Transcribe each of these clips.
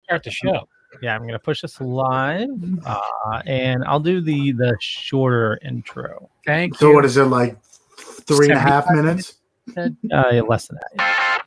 start the show. Yeah, I'm gonna push this live, and I'll do the shorter intro. Thank you. So what is it, like 3.5 minutes? Less than that.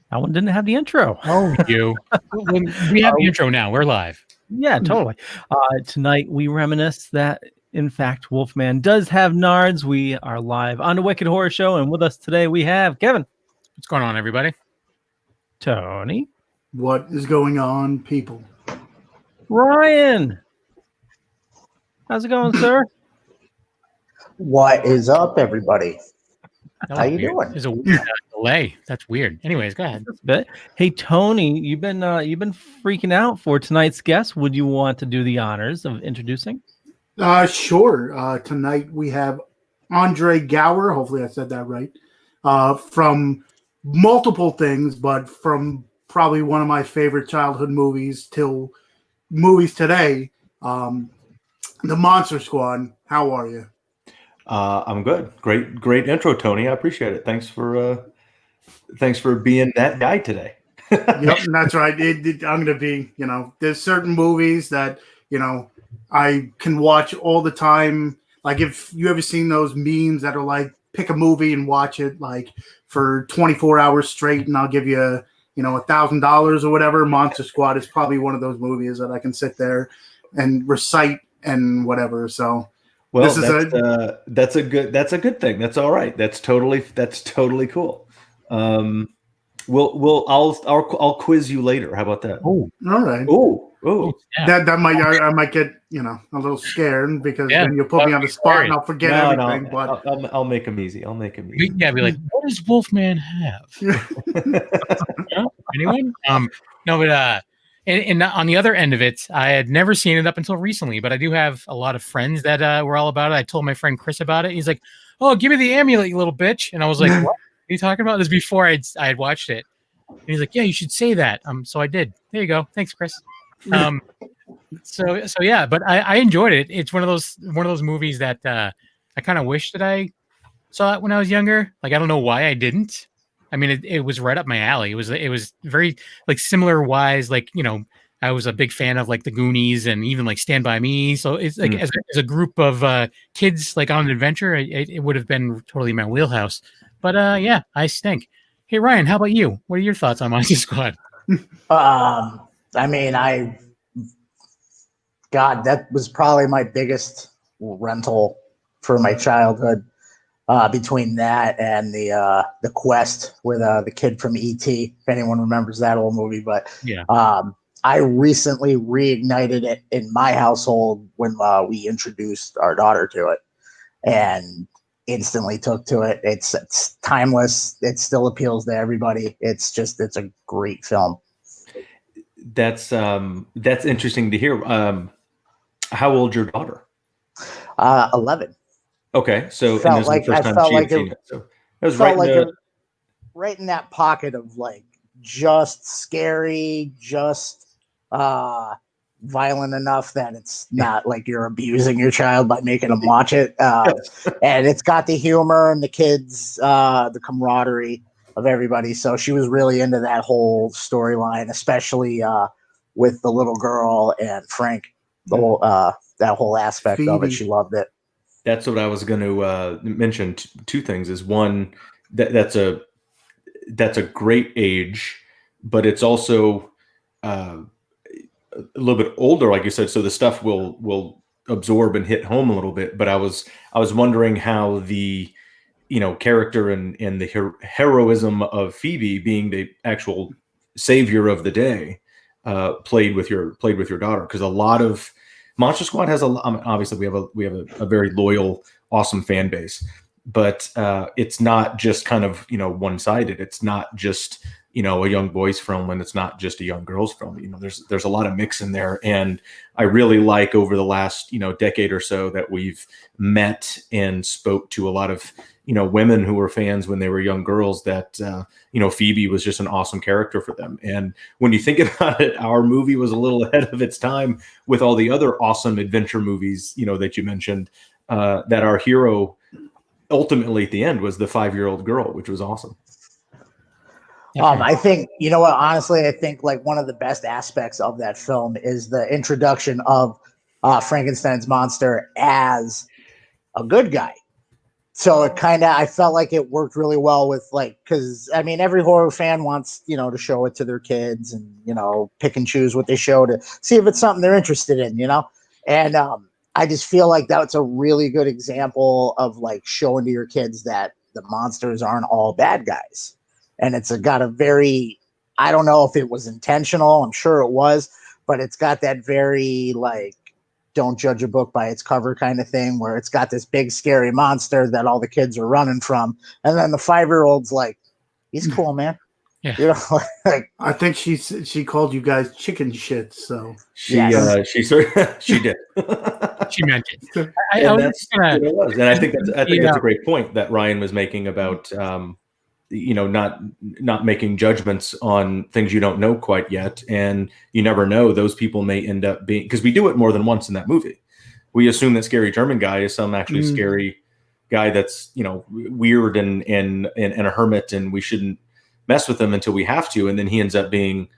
That one didn't have the intro. Oh, you. We have the intro now. We're live. Yeah, totally. Tonight we reminisce that, in fact, Wolfman does have Nards. We are live on the Wicked Horror Show, and with us today we have Kevin. What's going on, everybody? Tony. What is going on, people? Ryan. How's it going, sir? What is up, everybody? How you weird. doing? There's a weird delay. That's weird. Anyways, go ahead. Hey, Tony, you've been freaking out for tonight's guest. Would you want to do the honors of introducing? Sure. Tonight we have Andre Gower. Hopefully I said that right. From multiple things, but from probably one of my favorite childhood movies till movies today, The Monster Squad. How are you? I'm good. Great intro, Tony. I appreciate it. Thanks for being that guy today. Yep, that's right. I'm going to be, there's certain movies that, I can watch all the time. Like if you ever seen those memes that are like, pick a movie and watch it like for 24 hours straight and I'll give you, $1,000 or whatever. Monster Squad is probably one of those movies that I can sit there and recite and whatever. So, well, that's a good thing. That's all right. That's totally cool. I'll quiz you later. How about that? Oh, all right. Oh, yeah. I might get a little scared because then you'll put me on the spot and I'll forget everything. But I'll make them easy. Yeah, be like, what does Wolfman have? Anyone? No, but and on the other end of it, I had never seen it up until recently, but I do have a lot of friends that were all about it. I told my friend Chris about it. He's like, "Oh, give me the amulet, you little bitch!" And I was like, "What are you talking about?" This before I had watched it. And he's like, "Yeah, you should say that." So I did. There you go. Thanks, Chris. So yeah, but I enjoyed it. It's one of those movies that I kind of wish that I saw it when I was younger. Like I don't know why I didn't. I mean, it was right up my alley. It was very like similar wise. Like I was a big fan of like the Goonies and even like Stand By Me. So it's like as a group of kids like on an adventure, it would have been totally my wheelhouse. But yeah, I stink. Hey Ryan, how about you? What are your thoughts on Monster Squad? I mean, God, that was probably my biggest rental for my childhood. Between that and the Quest with the kid from E.T., if anyone remembers that old movie. But Yeah. I recently reignited it in my household when we introduced our daughter to it, and instantly took to it. It's timeless. It still appeals to everybody. It's a great film. That's interesting to hear. How old's your daughter? 11. Okay, so Felt and this like- is the first I time felt she had like it- seen it. So it was Felt right like in the, right in that pocket of like just scary, just violent enough that it's not like you're abusing your child by making them watch it. And it's got the humor and the kids, the camaraderie of everybody. So she was really into that whole storyline, especially with the little girl and Frank. The whole that whole aspect of it, Phoebe. she loved it. That's what I was going to mention. Two things is one that's a great age, but it's also a little bit older, like you said. So the stuff will absorb and hit home a little bit. But I was wondering how the character and the heroism of Phoebe being the actual savior of the day played with your daughter, because a lot of Monster Squad has obviously we have a very loyal, awesome fan base, but it's not just kind of one-sided. It's not just a young boys film, and it's not just a young girls film. There's a lot of mix in there, and I really like over the last decade or so that we've met and spoke to a lot of women who were fans when they were young girls, that Phoebe was just an awesome character for them. And when you think about it, our movie was a little ahead of its time with all the other awesome adventure movies that you mentioned, that our hero ultimately at the end was the 5-year-old girl, which was awesome. I think, what, honestly, I think like one of the best aspects of that film is the introduction of Frankenstein's monster as a good guy. So I felt like it worked really well with because I mean, every horror fan wants, to show it to their kids and, pick and choose what they show to see if it's something they're interested in, and I just feel like that's a really good example of showing to your kids that the monsters aren't all bad guys. And it's got a very, I don't know if it was intentional, I'm sure it was, but it's got that very don't judge a book by its cover kind of thing, where it's got this big scary monster that all the kids are running from, and then the 5-year-old's like, he's cool, man. Yeah. I think she called you guys chicken shit. So she Yes. she did. She meant it. And that's what it was. And I think that's a great point that Ryan was making about not making judgments on things you don't know quite yet, and you never know, those people may end up being, because we do it more than once in that movie. We assume that scary German guy is some actually scary guy that's weird and a hermit, and we shouldn't mess with him until we have to, and then he ends up being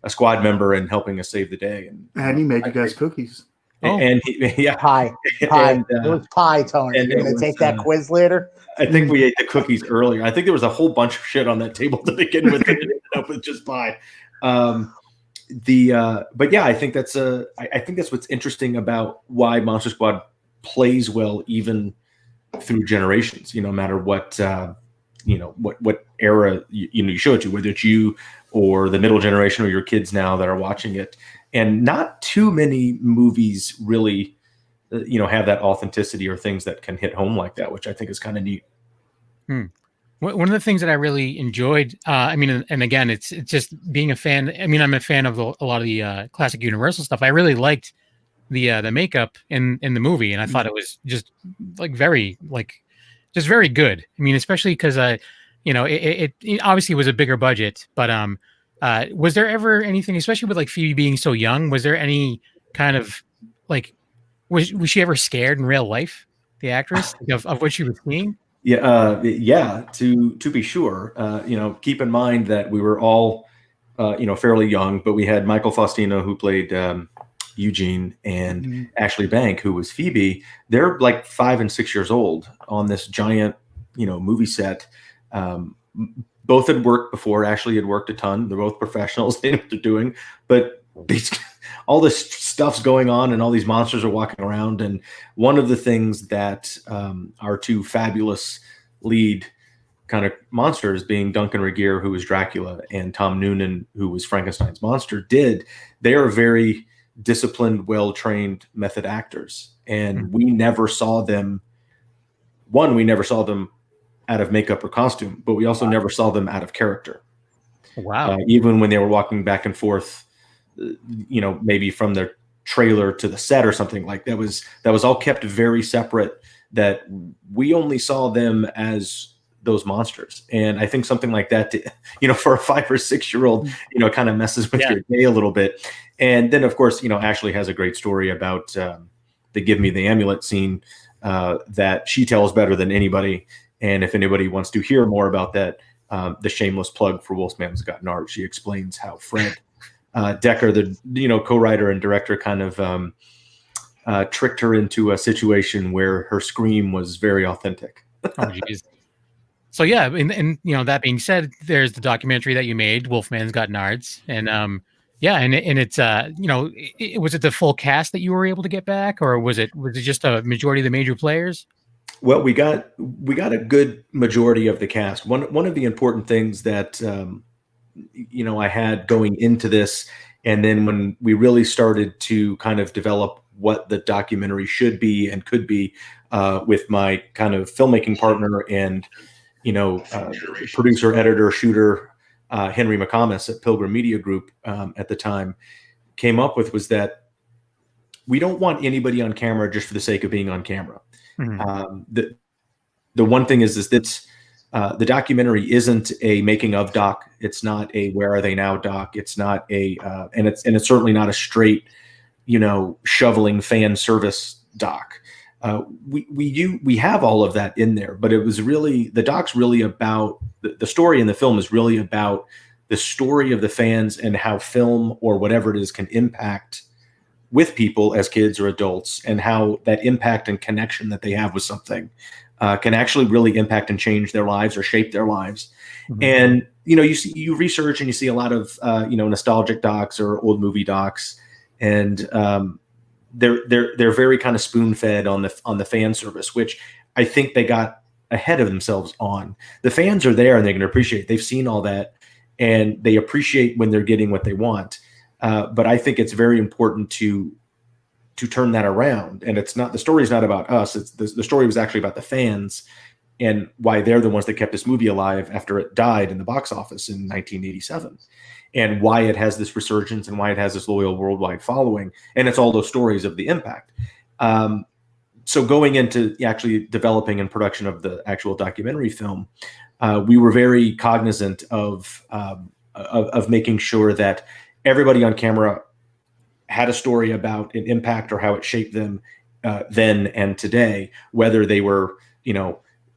a squad member and helping us save the day. And he made you guys cookies. And Pie. And, it was pie, Tony. and You're it gonna was, take that quiz later. I think we ate the cookies earlier. I think there was a whole bunch of shit on that table to begin with, and it ended up with just pie. But yeah, I think that's what's interesting about why Monster Squad plays well even through generations. No matter what what era you show it to, whether it's you or the middle generation or your kids now that are watching it. And not too many movies really have that authenticity or things that can hit home like that, which I think is kind of neat. One of the things that I really enjoyed, and again, it's just being a fan. I mean, I'm a fan of a lot of the classic Universal stuff. I really liked the makeup in the movie, and I thought it was just very good. I mean, especially because it obviously was a bigger budget, but was there ever anything, especially with Phoebe being so young, was there any kind of was she ever scared in real life, the actress, of what she was seeing? Yeah. To be sure, keep in mind that we were all, fairly young, but we had Michael Faustino, who played Eugene, and Ashley Bank, who was Phoebe. They're 5 and 6 years old on this giant, movie set. Both had worked before. Ashley had worked a ton. They're both professionals. They know what they're doing, but all this stuff's going on and all these monsters are walking around. And one of the things that our two fabulous lead kind of monsters, being Duncan Regehr, who was Dracula, and Tom Noonan, who was Frankenstein's monster, they are very disciplined, well-trained method actors. And we never saw them out of makeup or costume, but we also never saw them out of character. Wow. Even when they were walking back and forth, maybe from their trailer to the set or something, like that was all kept very separate, that we only saw them as those monsters. And I think something like that, for a 5 or 6 year old, kind of messes with your day a little bit. And then of course, Ashley has a great story about the Give Me the Amulet scene that she tells better than anybody. And if anybody wants to hear more about that, the shameless plug for Wolfman's Got Nards, she explains how Fred Decker, the co-writer and director, kind of tricked her into a situation where her scream was very authentic. Oh, geez. So yeah, and that being said, there's the documentary that you made, Wolfman's Got Nards, and it's was it the full cast that you were able to get back, or was it just a majority of the major players? Well, we got a good majority of the cast. One of the important things that I had going into this, and then when we really started to kind of develop what the documentary should be and could be, with my kind of filmmaking partner and producer, editor, shooter, Henry McComas at Pilgrim Media Group at the time, came up with, was that we don't want anybody on camera just for the sake of being on camera. Mm-hmm. The one thing is that the documentary isn't a making of doc. It's not a where are they now doc. It's not a and it's certainly not a straight shoveling fan service doc. We have all of that in there, but it was really, the doc's really about the story in the film is really about the story of the fans and how film or whatever it is can impact with people as kids or adults, and how that impact and connection that they have with something can actually really impact and change their lives or shape their lives. Mm-hmm. And you research and you see a lot of nostalgic docs or old movie docs, and they're very kind of spoon fed on the fan service, which I think they got ahead of themselves on. The fans are there and they can appreciate. They've seen all that, and they appreciate when they're getting what they want. But I think it's very important to turn that around. And the story is not about us. It's the story was actually about the fans and why they're the ones that kept this movie alive after it died in the box office in 1987, and why it has this resurgence and why it has this loyal worldwide following. And it's all those stories of the impact. So going into actually developing and production of the actual documentary film, we were very cognizant of making sure that everybody on camera had a story about an impact or how it shaped them then and today, whether they were,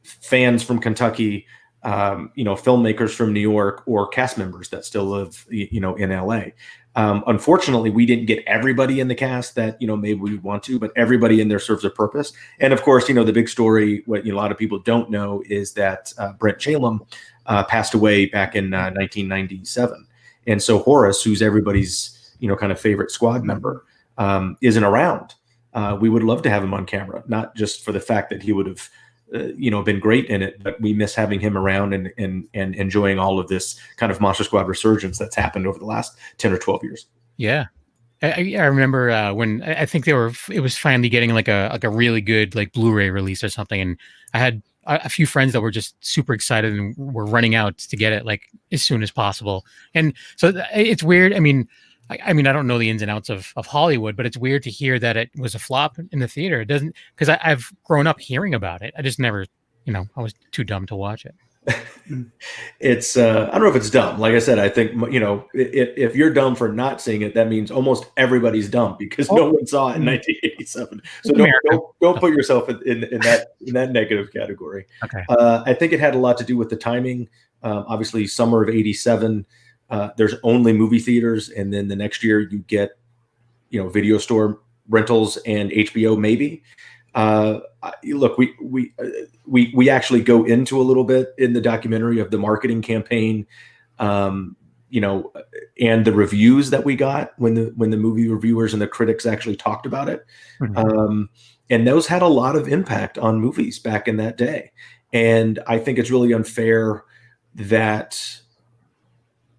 fans from Kentucky, filmmakers from New York, or cast members that still live, in LA. Unfortunately, we didn't get everybody in the cast that, maybe we want to, but everybody in there serves a purpose. And of course, the big story, what a lot of people don't know, is that Brent Chalem passed away back in 1997. And so Horace, who's everybody's, kind of favorite squad member, isn't around. We would love to have him on camera, not just for the fact that he would have, been great in it, but we miss having him around and enjoying all of this kind of Monster Squad resurgence that's happened over the last 10 or 12 years. Yeah. I remember when I think it was finally getting like a really good like Blu-ray release or something. And I had a few friends that were just super excited and were running out to get it like as soon as possible. And so it's weird. I mean, I don't know the ins and outs of Hollywood, but it's weird to hear that it was a flop in the theater. It doesn't, because I've grown up hearing about it. I just never, I was too dumb to watch it. It's I don't know if it's dumb. Like I said, I think if you're dumb for not seeing it, that means almost everybody's dumb because no one saw it in 1987. So don't put yourself in that negative category. Okay. I think it had a lot to do with the timing. Obviously, summer of '87. There's only movie theaters, and then the next year you get, video store rentals and HBO maybe. Look, we actually go into a little bit in the documentary of the marketing campaign. and the reviews that we got when the movie reviewers and the critics actually talked about it. And those had a lot of impact on movies back in that day. And I think it's really unfair that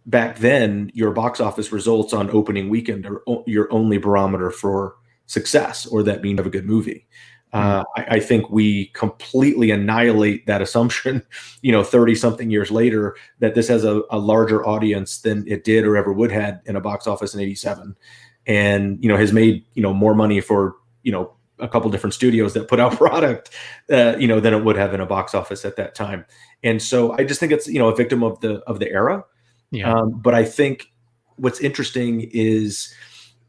back then your box office results on opening weekend are your only barometer for success, or that means you have a good movie. I think we completely annihilate that assumption, 30 something years later, that this has a larger audience than it did or ever would had in a box office in 87. And, has made, more money for, a couple different studios that put out product, than it would have in a box office at that time. And so I just think it's, a victim of the era. Yeah. But I think what's interesting is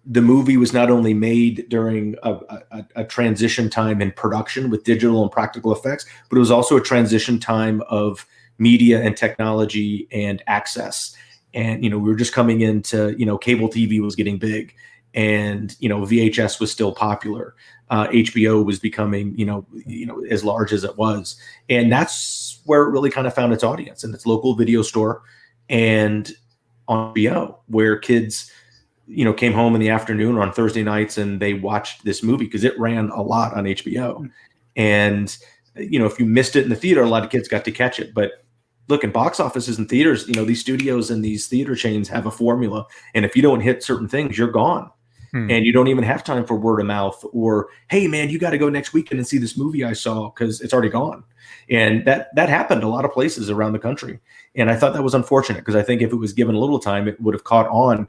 the movie was not only made during a transition time in production with digital and practical effects, but it was also a transition time of media and technology and access. And, we were just coming into, cable TV was getting big, and, VHS was still popular. HBO was becoming, as large as it was. And that's where it really kind of found its audience, in its local video store and on HBO, where kids, came home in the afternoon or on Thursday nights and they watched this movie because it ran a lot on HBO. And, if you missed it in the theater, a lot of kids got to catch it. But look, in box offices and theaters, these studios and these theater chains have a formula. And if you don't hit certain things, you're gone. And you don't even have time for word of mouth or, hey, man, you got to go next weekend and see this movie I saw, because it's already gone. And that happened a lot of places around the country. And I thought that was unfortunate, because I think if it was given a little time, it would have caught on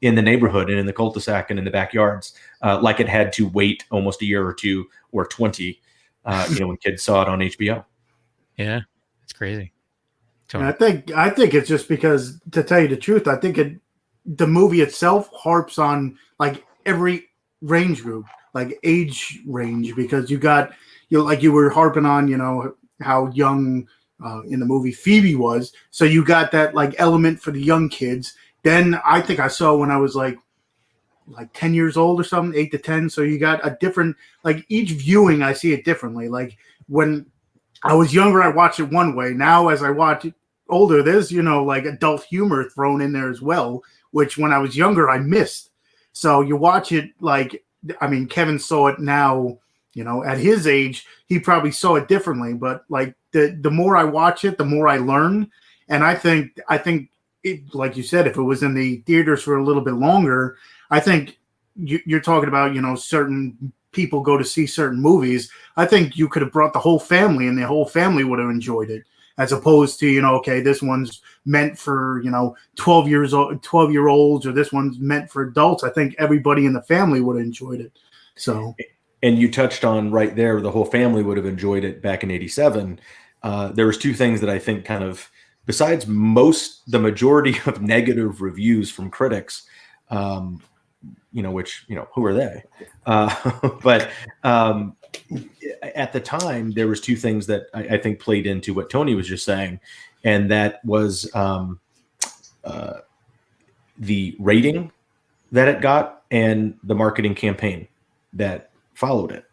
in the neighborhood and in the cul-de-sac and in the backyards, like it had to wait almost a year or two or 20, when kids saw it on HBO. Yeah, it's crazy. And I think it's just because, to tell you the truth, I think the movie itself harps on like every range group, like age range, because you got, like you were harping on, how young in the movie Phoebe was. So you got that like element for the young kids. Then I think I saw when I was like 10 years old or something, 8 to 10. So you got a different, like each viewing, I see it differently. Like when I was younger, I watched it one way. Now, as I watch it older, there's, like adult humor thrown in there as well, which when I was younger, I missed. So you watch it Kevin saw it now, at his age, he probably saw it differently. But like the more I watch it, the more I learn. And I think it, like you said, if it was in the theaters for a little bit longer, I think you're talking about, certain people go to see certain movies. I think you could have brought the whole family, and the whole family would have enjoyed it, as opposed to, okay, this one's meant for, 12-year-olds, or this one's meant for adults. I think everybody in the family would have enjoyed it. So, and you touched on right there, the whole family would have enjoyed it back in 87. There was two things that I think kind of, besides the majority of negative reviews from critics, which, who are they? But at the time, there was two things that I think played into what Tony was just saying. And that was the rating that it got and the marketing campaign that followed it.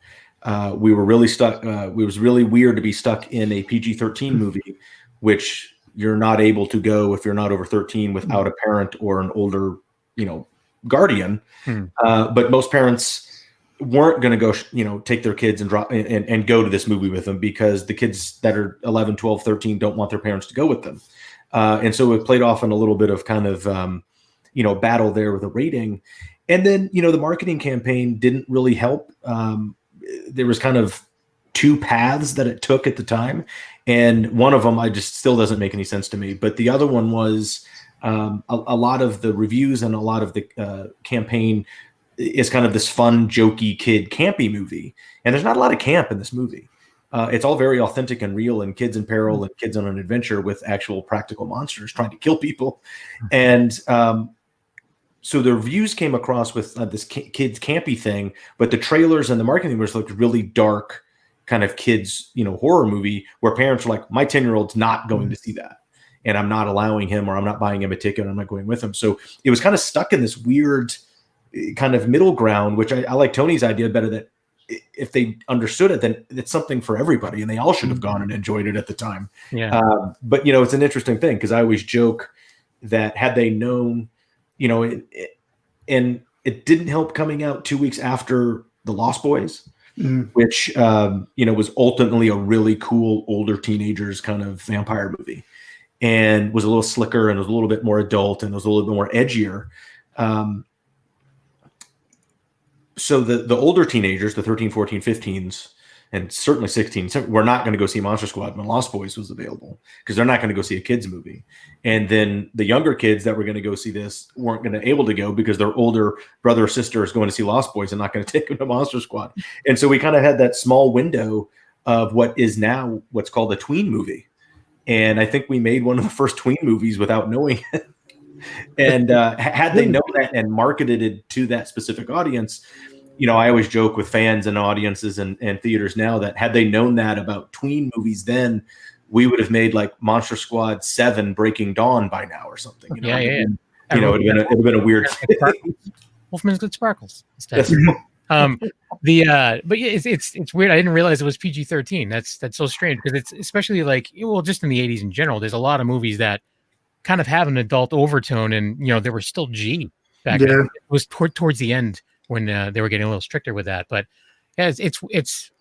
We were really stuck. It was really weird to be stuck in a PG-13 movie, which you're not able to go if you're not over 13 without a parent or an older, guardian. But most parents weren't going to go, take their kids and drop and go to this movie with them, because the kids that are 11, 12, 13 don't want their parents to go with them. And so it played off in a little bit of kind of, battle there with the rating. And then, the marketing campaign didn't really help. There was kind of two paths that it took at the time. And one of them, I just still doesn't make any sense to me. But the other one was a lot of the reviews and a lot of the campaign is kind of this fun, jokey kid campy movie. And there's not a lot of camp in this movie. It's all very authentic and real, and kids in peril and kids on an adventure with actual practical monsters trying to kill people. And so the reviews came across with this kids campy thing, but the trailers and the marketing was looked really dark, kind of kids, horror movie, where parents are like, my 10-year-old's not going to see that. And I'm not allowing him, or I'm not buying him a ticket. I'm not going with him. So it was kind of stuck in this weird kind of middle ground, which I like Tony's idea better, that if they understood it, then it's something for everybody, and they all should have gone and enjoyed it at the time. Yeah. But, it's an interesting thing, because I always joke that had they known, you know, and it didn't help coming out 2 weeks after The Lost Boys, which, you know, was ultimately a really cool older teenagers kind of vampire movie, and was a little slicker and was a little bit more adult and was a little bit more edgier. So the older teenagers, the 13, 14, 15s, and certainly 16, were not going to go see Monster Squad when Lost Boys was available, because they're not going to go see a kids movie. And then the younger kids that were going to go see this weren't going to able to go because their older brother or sister is going to see Lost Boys and not going to take them to Monster Squad. And so we kind of had that small window of what is now what's called a tween movie. And I think we made one of the first tween movies without knowing it. And had they known that and marketed it to that specific audience, you know, I always joke with fans and audiences and theaters now that had they known that about tween movies then, we would have made like Monster Squad 7 Breaking Dawn by now or something. You know? Yeah. You know, it would have been a weird thing. Wolfman's Good Sparkles. But yeah, it's weird. I didn't realize it was PG-13. That's so strange, because it's especially like, well, just in the 80s in general, there's a lot of movies that kind of have an adult overtone, and you know, there were still G back then. It was towards the end when they were getting a little stricter with that. But yeah, it's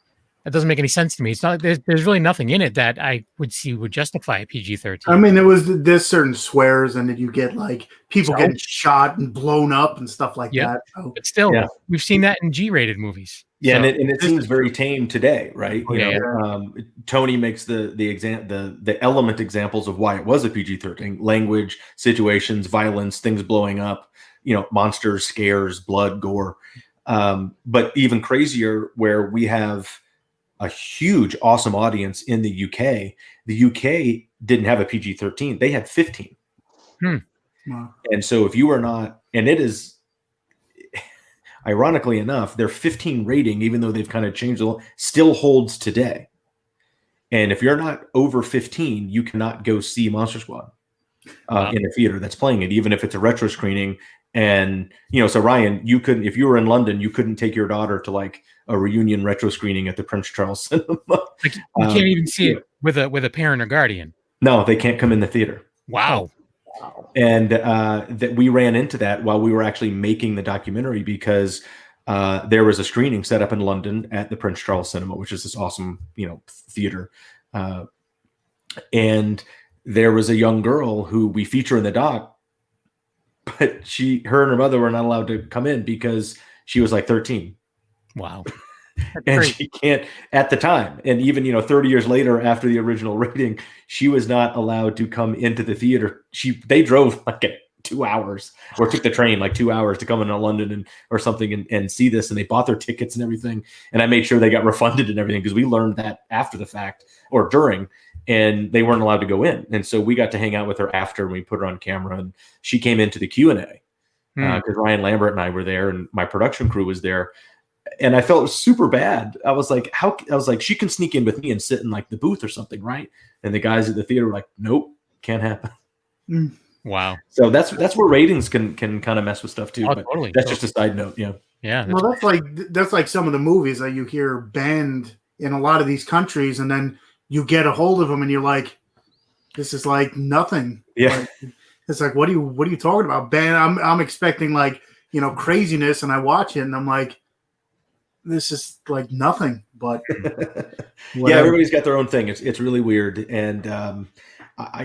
that doesn't make any sense to me. It's not, there's really nothing in it that I would see would justify a PG-13. I mean, there's certain swears, and then you get like people getting shot and blown up and stuff like that. So, but still, we've seen that in G-rated movies. Yeah, so, and it seems very tame today, right? You know, Tony makes the element examples of why it was a PG-13: language, situations, violence, things blowing up, you know, monsters, scares, blood, gore. But even crazier, where we have a huge, awesome audience in the UK. The UK didn't have a PG-13; they had 15. Wow. And so, if you are not, and it is, ironically enough, their 15 rating, even though they've kind of changed a lot, still holds today. And if you're not over 15, you cannot go see Monster Squad in a theater that's playing it, even if it's a retro screening. And, you know, so Ryan, you couldn't, if you were in London, you couldn't take your daughter to like a reunion retro screening at the Prince Charles Cinema. Like, you can't even see it with a parent or guardian. No, they can't come in the theater. Wow. And that we ran into that while we were actually making the documentary, because there was a screening set up in London at the Prince Charles Cinema, which is this awesome, you know, theater. And there was a young girl who we feature in the doc, but her and her mother were not allowed to come in because she was like 13. Wow. And she can't at the time. And even, you know, 30 years later, after the original rating, she was not allowed to come into the theater. They drove like 2 hours, or took the train like 2 hours to come into London or something and see this. And they bought their tickets and everything. And I made sure they got refunded and everything, because we learned that after the fact or during, and they weren't allowed to go in. And so we got to hang out with her after, and we put her on camera, and she came into the Q&A because Ryan Lambert and I were there, and my production crew was there. And I felt super bad. I was like, she can sneak in with me and sit in like the booth or something, right? And the guys at the theater were like, nope, can't happen. Wow. So that's where ratings can kind of mess with stuff too. Oh, but totally. That's just a side note. Yeah. Yeah. Well, that's like some of the movies that you hear banned in a lot of these countries, and then you get a hold of them, and you're like, this is like nothing. Yeah. Like, it's like, what are you talking about? Ban? I'm expecting like, you know, craziness, and I watch it, and I'm like, this is like nothing. But yeah, everybody's got their own thing. It's really weird, and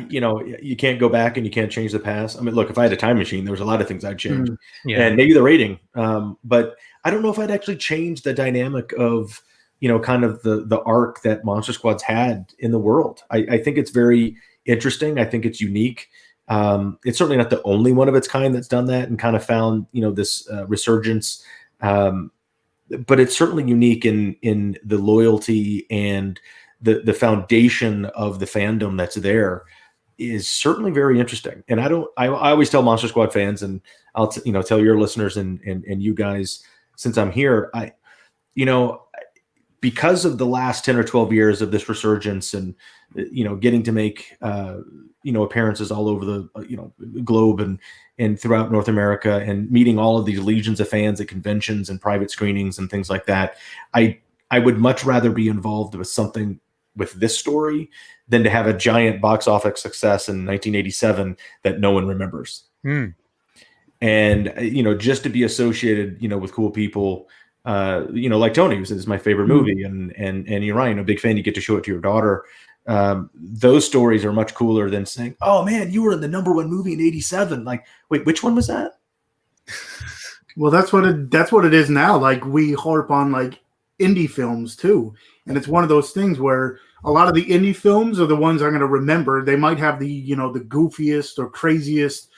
you know, you can't go back and you can't change the past. I mean, look, if I had a time machine, there was a lot of things I'd change, and maybe the rating. But I don't know if I'd actually change the dynamic of, you know, kind of the arc that Monster Squad's had in the world. I think it's very interesting. I think it's unique. It's certainly not the only one of its kind that's done that and kind of found, you know, this resurgence. But it's certainly unique in the loyalty, and the foundation of the fandom that's there is certainly very interesting. And I always tell Monster Squad fans, and I'll tell your listeners and you guys, since I'm here, because of the last 10 or 12 years of this resurgence, and, you know, getting to make, appearances all over the, globe and throughout North America, and meeting all of these legions of fans at conventions and private screenings and things like that, I would much rather be involved with something with this story than to have a giant box office success in 1987 that no one remembers. And, just to be associated, with cool people, like Tony, who says it's my favorite movie, and you're right, a big fan, you get to show it to your daughter. Those stories are much cooler than saying, oh man, you were in the #1 movie in 87. Like, wait, which one was that? Well, that's what it is now. Like, we harp on like indie films too. And it's one of those things where a lot of the indie films are the ones I'm going to remember. They might have the, the goofiest or craziest,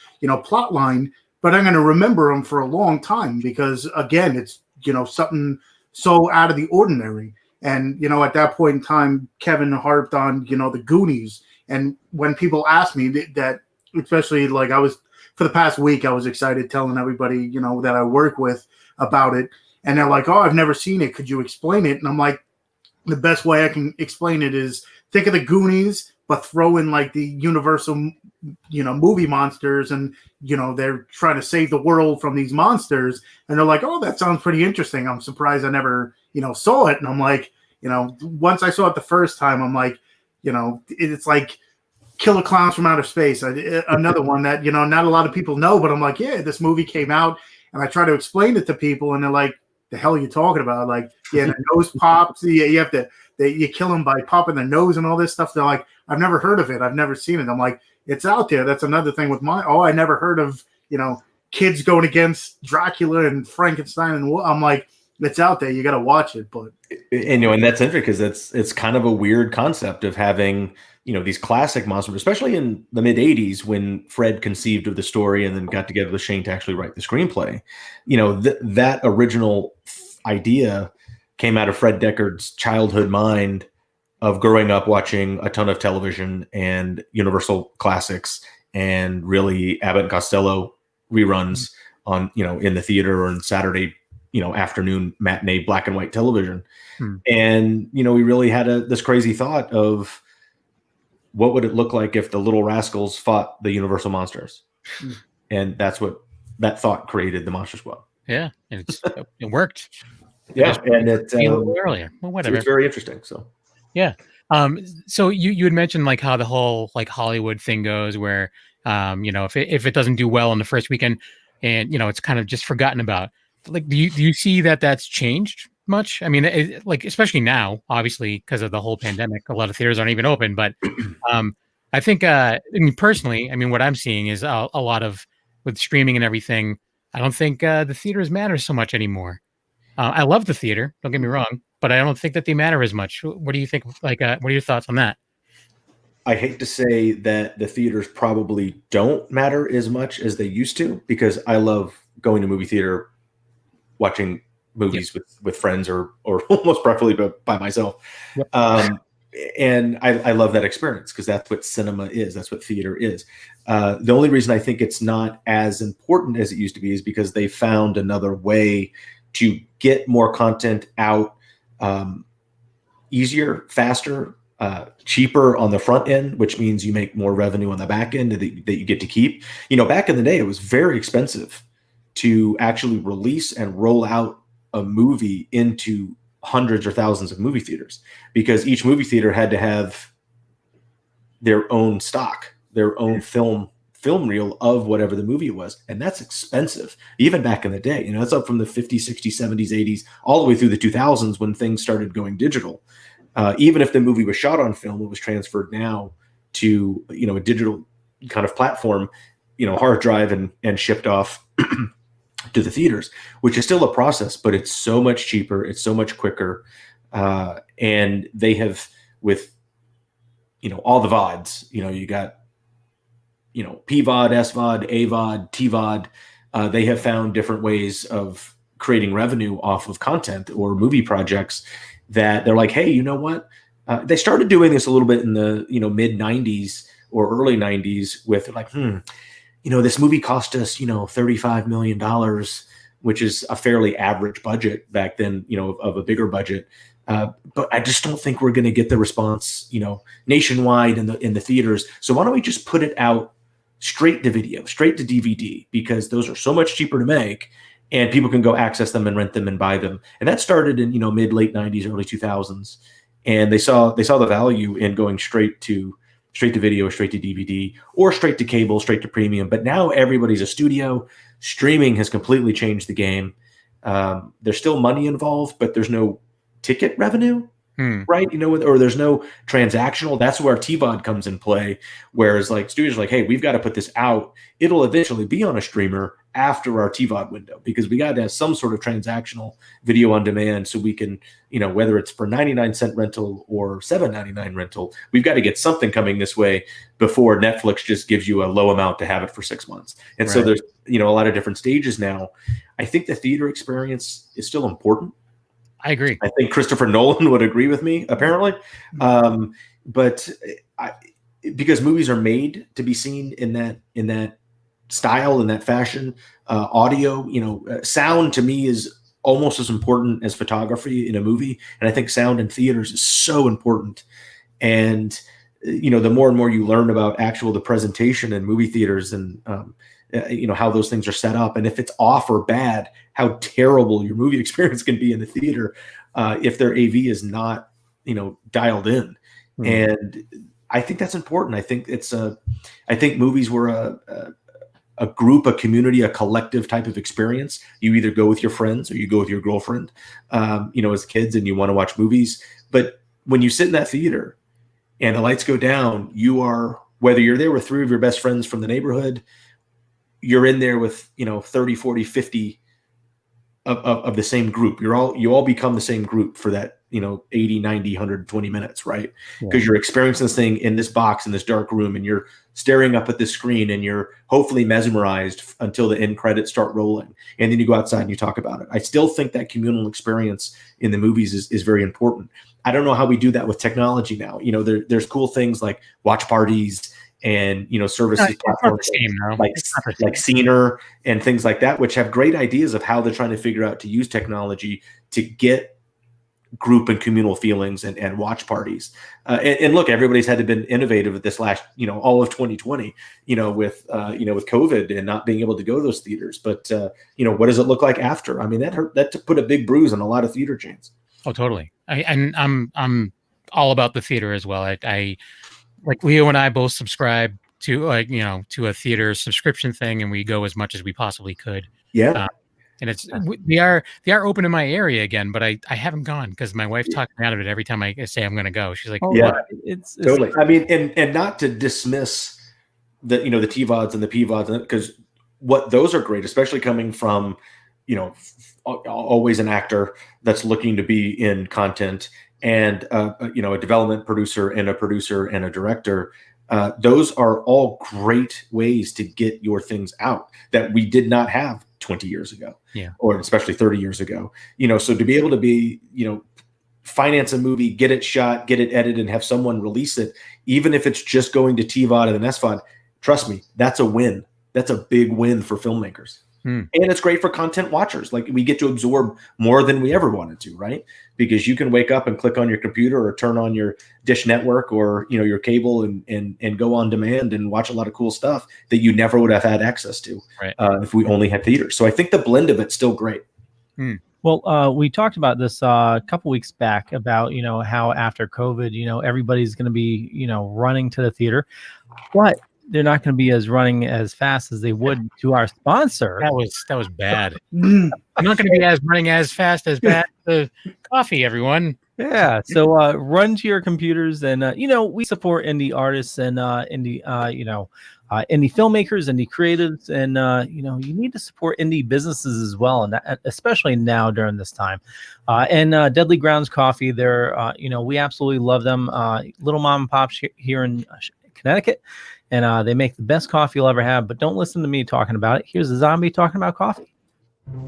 plot line, but I'm going to remember them for a long time because, again, it's, something so out of the ordinary. And, at that point in time, Kevin harped on, the Goonies. And when people ask me that, especially like for the past week, I was excited telling everybody, that I work with about it. And they're like, oh, I've never seen it. Could you explain it? And I'm like, the best way I can explain it is think of the Goonies, but throw in like the Universal, movie monsters, and they're trying to save the world from these monsters, and they're like, oh, that sounds pretty interesting. I'm surprised I never, saw it. And I'm like, once I saw it the first time, I'm like, it's like Killer Clowns from Outer Space, another one that not a lot of people know, but I'm like, yeah, this movie came out, and I try to explain it to people, and they're like, the hell are you talking about? Like, yeah, the nose pops. Yeah, you have to. You kill them by popping their nose and all this stuff. They're like, I've never heard of it. I've never seen it. I'm like, it's out there. That's another thing with I never heard of, kids going against Dracula and Frankenstein. And I'm like, it's out there. You got to watch it. But and that's interesting because it's kind of a weird concept of having, these classic monsters, especially in the mid 80s when Fred conceived of the story and then got together with Shane to actually write the screenplay. That original idea came out of Fred Deckard's childhood mind of growing up watching a ton of television and Universal classics and really Abbott and Costello reruns on, in the theater or in Saturday, afternoon matinee black and white television. And, we really had this crazy thought of what would it look like if the Little Rascals fought the Universal monsters? And that's what that thought created the Monster Squad. Yeah. And it worked. Yeah. And it earlier. Well, whatever. It's very interesting. So, yeah. So you had mentioned like how the whole like Hollywood thing goes where, if it doesn't do well on the first weekend and, it's kind of just forgotten about. Like, do you see that that's changed much? I mean, especially now, obviously, because of the whole pandemic, a lot of theaters aren't even open. But I think, personally, what I'm seeing is a lot of with streaming and everything. I don't think the theaters matter so much anymore. I love the theater. Don't get me wrong, but I don't think that they matter as much. What do you think? Like, what are your thoughts on that? I hate to say that the theaters probably don't matter as much as they used to because I love going to movie theater, watching movies with friends or almost preferably by myself. Yep. And I love that experience because that's what cinema is. That's what theater is. The only reason I think it's not as important as it used to be is because they found another way to get more content out easier, faster, cheaper on the front end, which means you make more revenue on the back end that you get to keep. Back in the day, it was very expensive to actually release and roll out a movie into hundreds or thousands of movie theaters because each movie theater had to have their own stock, their own film reel of whatever the movie was. And that's expensive. Even back in the day, it's up from the 50s, 60s, 70s, 80s, all the way through the 2000s when things started going digital. Even if the movie was shot on film, it was transferred now to, a digital kind of platform, hard drive and shipped off to the theaters, which is still a process, but it's so much cheaper. It's so much quicker. And they have with, all the VODs, you got, PVOD, SVOD, AVOD, TVOD. They have found different ways of creating revenue off of content or movie projects that they're like, hey, you know what? They started doing this a little bit in the, mid 90s or early 90s with like, this movie cost us, $35 million, which is a fairly average budget back then, of a bigger budget. But I just don't think we're going to get the response, nationwide in the theaters. So why don't we just put it out straight to video, straight to DVD, because those are so much cheaper to make and people can go access them and rent them and buy them. And that started in, mid late 90s, early 2000s. and they saw the value in going straight to video, straight to DVD, or straight to cable, straight to premium. But now everybody's a studio. Streaming has completely changed the game. There's still money involved, but there's no ticket revenue, right? Or there's no transactional. That's where TVOD comes in play. Whereas like studios are like, hey, we've got to put this out. It'll eventually be on a streamer after our TVOD window, because we got to have some sort of transactional video on demand, so we can, whether it's for 99-cent rental or $7.99 rental, we've got to get something coming this way before Netflix just gives you a low amount to have it for 6 months. And so there's, a lot of different stages now. I think the theater experience is still important. I agree. I think Christopher Nolan would agree with me, apparently. But because movies are made to be seen in that style, in that fashion, audio, sound to me is almost as important as photography in a movie. And I think sound in theaters is so important. And, the more and more you learn about the presentation in movie theaters and, how those things are set up, and if it's off or bad, how terrible your movie experience can be in the theater if their AV is not, dialed in. And I think that's important. I think I think movies were a group, a community, a collective type of experience. You either go with your friends or you go with your girlfriend, as kids, and you want to watch movies. But when you sit in that theater and the lights go down, whether you're there with 3 of your best friends from the neighborhood, you're in there with, 30, 40, 50 of the same group. You all become the same group for that, 80, 90, 120 minutes, right? Because you're experiencing this thing in this box, in this dark room, and you're staring up at this screen, and you're hopefully mesmerized until the end credits start rolling. And then you go outside and you talk about it. I still think that communal experience in the movies is very important. I don't know how we do that with technology now. There's cool things like watch parties and services platforms like Scener and things like that, which have great ideas of how they're trying to figure out to use technology to get group and communal feelings and watch parties. And look, everybody's had to been innovative at this last, all of 2020, with COVID and not being able to go to those theaters. But what does it look like after? I mean, that put a big bruise on a lot of theater chains. Oh, totally. I'm all about the theater as well. I like Leo and I both subscribe to to a theater subscription thing, and we go as much as we possibly could. Yeah. And they are open in my area again, but I haven't gone because my wife talks me out of it every time I say I'm going to go. She's like, it's totally. I mean, and not to dismiss the the TVODs and the PVODs, because what those are great, especially coming from always an actor that's looking to be in content, and a development producer and a director. Those are all great ways to get your things out that we did not have 20 years ago, or especially 30 years ago. So to be able to be, finance a movie, get it shot, get it edited, and have someone release it, even if it's just going to TVOD and then SVOD, trust me, that's a win. That's a big win for filmmakers. And it's great for content watchers. Like, we get to absorb more than we ever wanted to, right? Because you can wake up and click on your computer or turn on your dish network or, your cable and go on demand and watch a lot of cool stuff that you never would have had access to if we only had theaters. So I think the blend of it's still great. Well, we talked about this a couple weeks back about, how after COVID, everybody's going to be, running to the theater, but they're not going to be running as fast as they would to our sponsor. That was bad. I'm not going to be running as fast as bad the coffee, everyone. Yeah. So run to your computers and we support indie artists and indie indie filmmakers, indie creatives, and you need to support indie businesses as well, and especially now during this time. And Deadly Grounds Coffee, they're we absolutely love them. Little mom and pops here in Connecticut. And they make the best coffee you'll ever have, but don't listen to me talking about it. Here's a zombie talking about coffee.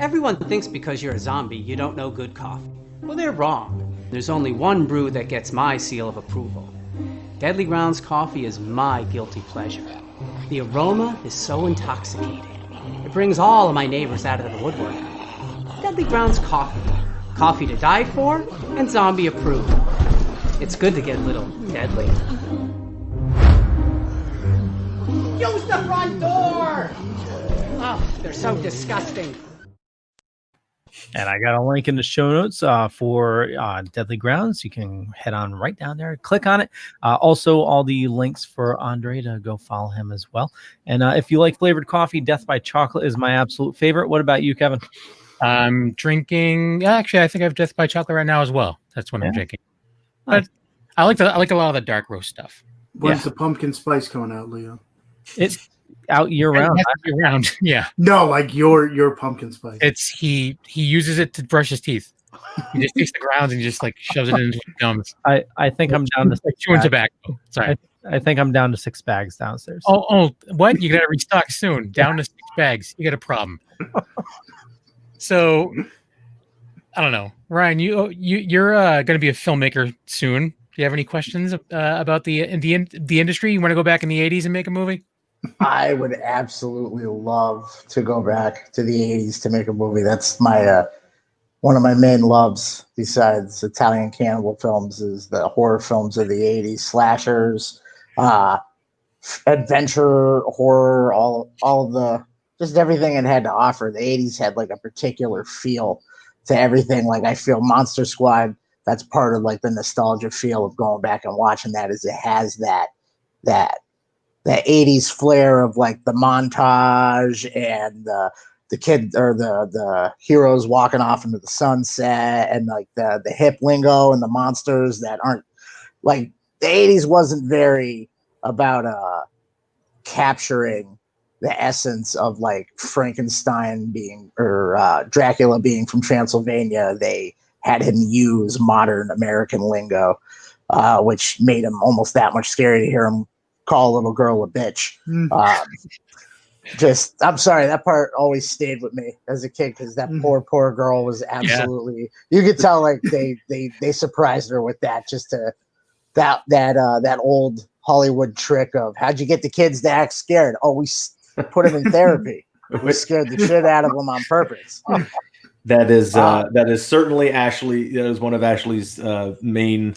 Everyone thinks because you're a zombie, you don't know good coffee. Well, they're wrong. There's only one brew that gets my seal of approval. Deadly Grounds Coffee is my guilty pleasure. The aroma is so intoxicating. It brings all of my neighbors out of the woodwork. Deadly Grounds Coffee. Coffee to die for and zombie approved. It's good to get a little deadly. Use the front door! Oh, they're so disgusting. And I got a link in the show notes for Deadly Grounds. You can head on right down there, click on it. Also, all the links for Andre to go follow him as well. And if you like flavored coffee, Death by Chocolate is my absolute favorite. What about you, Kevin? I'm drinking. Actually, I think I have Death by Chocolate right now as well. That's what I'm drinking. But I like a lot of the dark roast stuff. When's the pumpkin spice coming out, Leo? It's out year round. Year round. Yeah. No, like your pumpkin spice. It's he uses it to brush his teeth. He just takes the grounds and just like shoves it into his gums. I think I'm down to like chewing tobacco. Sorry. I think I'm down to 6 bags downstairs. Oh, what? You got to restock soon. Down to 6 bags. You got a problem. So, I don't know, Ryan. You're going to be a filmmaker soon. Do you have any questions about the industry? You want to go back in the 80s and make a movie? I would absolutely love to go back to the 80s to make a movie. That's my one of my main loves besides Italian cannibal films is the horror films of the 80s, slashers, adventure, horror, all of the just everything it had to offer. The 80s had like a particular feel to everything. Like I feel Monster Squad, that's part of like the nostalgia feel of going back and watching that is it has that 80s flair of like the montage and the kid or the heroes walking off into the sunset and like the hip lingo and the monsters that aren't like the 80s wasn't very about capturing the essence of like Frankenstein being or Dracula being from Transylvania. They had him use modern American lingo, which made him almost that much scary to hear him call a little girl a bitch. I'm sorry, that part always stayed with me as a kid because that poor girl was absolutely. You could tell like they surprised her with that just to that old Hollywood trick of how'd you get the kids to act scared? Oh, we put them in therapy. We scared the shit out of them on purpose. That is certainly Ashley. That is one of Ashley's main.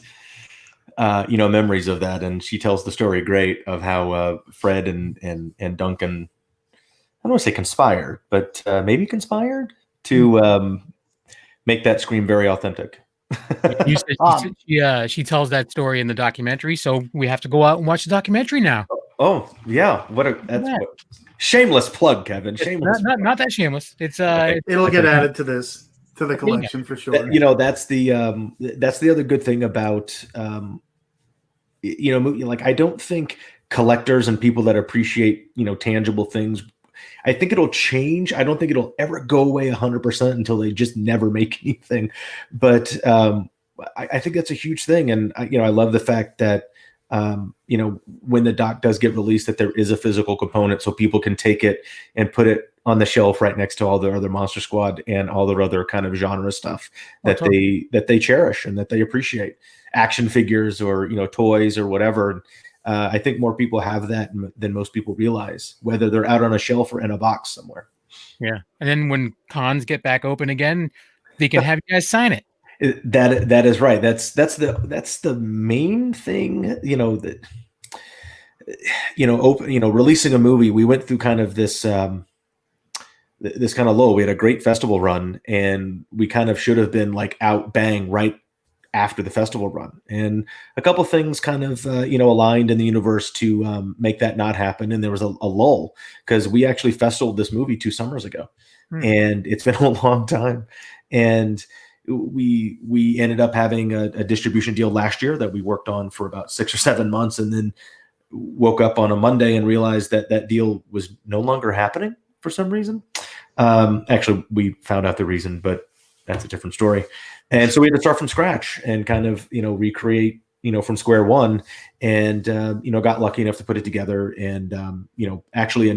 Memories of that, and she tells the story great of how Fred and Duncan, I don't want to say conspired, but maybe conspired to make that scream very authentic. She tells that story in the documentary, so we have to go out and watch the documentary now. Oh yeah, shameless plug, Kevin. Shameless. Not that shameless. It's it'll get added to the collection for sure. That's the other good thing about like I don't think collectors and people that appreciate tangible things, I think it'll change. I don't think it'll ever go away 100% until they just never make anything. But I think that's a huge thing, and I love the fact that when the doc does get released, that there is a physical component so people can take it and put it on the shelf right next to all the other Monster Squad and all their other kind of genre stuff that they cherish and that they appreciate. Action figures or toys or whatever. I think more people have that than most people realize, whether they're out on a shelf or in a box somewhere. Yeah, and then when cons get back open again, they can have you guys sign it. That is right. That's the main thing. Releasing a movie. We went through kind of this this kind of lull. We had a great festival run, and we kind of should have been like out bang right after the festival run, and a couple things kind of aligned in the universe to make that not happen. And there was a lull because we actually festivaled this movie 2 summers ago, and it's been a long time. And we ended up having a distribution deal last year that we worked on for about 6 or 7 months, and then woke up on a Monday and realized that that deal was no longer happening for some reason. Actually, we found out the reason, but that's a different story. And so we had to start from scratch and kind of, recreate, from square one, and, got lucky enough to put it together. And, actually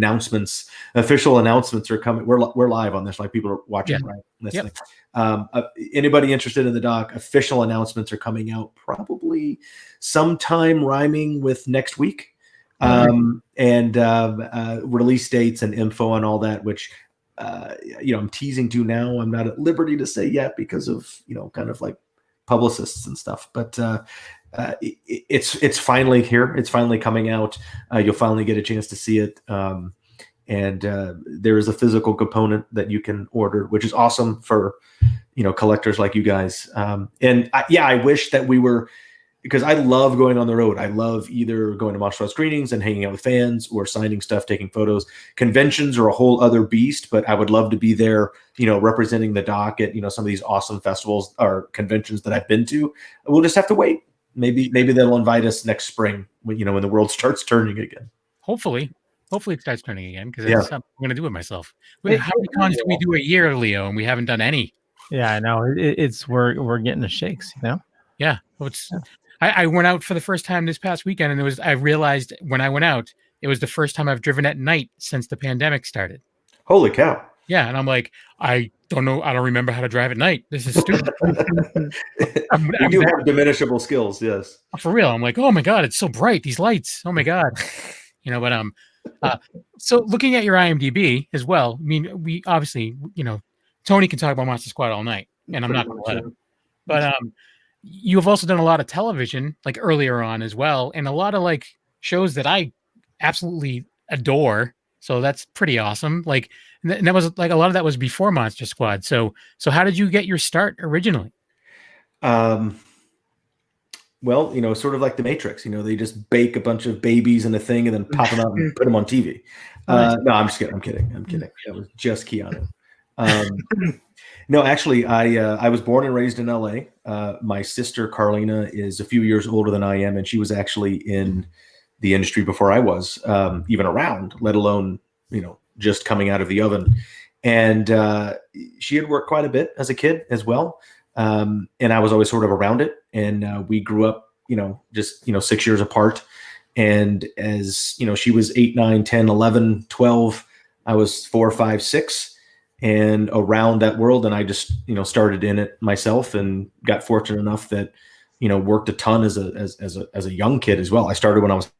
official announcements are coming. We're live on this, like people are watching, right? Listening. Yep. Anybody interested in the doc, official announcements are coming out probably sometime rhyming with next week. And release dates and info on all that, which, I'm teasing to now. I'm not at liberty to say yet because of, kind of like publicists and stuff, but it's finally here. It's finally coming out. You'll finally get a chance to see it. and there is a physical component that you can order, which is awesome for collectors like you guys. I wish that we were, because I love going on the road. I love either going to Monster screenings and hanging out with fans, or signing stuff, taking photos. Conventions are a whole other beast, but I would love to be there, representing the doc at some of these awesome festivals or conventions that I've been to. We'll just have to wait. Maybe they'll invite us next spring when the world starts turning again. Hopefully it starts turning again, because that's something I'm going to do with myself. How many cons do we do a year, Leo, and we haven't done any? Yeah, I know. We're getting the shakes, Yeah. Well, I went out for the first time this past weekend, and I realized when I went out, it was the first time I've driven at night since the pandemic started. Holy cow. Yeah. And I'm like, I don't know. I don't remember how to drive at night. This is stupid. You do have diminishable skills. Yes. For real. I'm like, oh my God, it's so bright. These lights. Oh my God. So looking at your IMDb as well, I mean, we obviously, Tony can talk about Monster Squad all night, and I'm not going to let him. But you have also done a lot of television, like earlier on as well, and a lot of like shows that I absolutely adore. So that's pretty awesome. Like, and that was like a lot of that was before Monster Squad. So how did you get your start originally? Well, sort of like the Matrix. They just bake a bunch of babies in a thing and then pop them out and put them on TV. No, I'm just kidding. I'm kidding. That was just Keanu. No, actually, I was born and raised in LA. My sister Carlina is a few years older than I am, and she was actually in the industry before I was even around, let alone just coming out of the oven. And she had worked quite a bit as a kid as well, and I was always sort of around it. And we grew up, just 6 years apart. And as she was 8, 9, 10, 11, 12, I was 4, 5, 6. And around that world, and I just started in it myself, and got fortunate enough that worked a ton as a young kid as well. I started when I was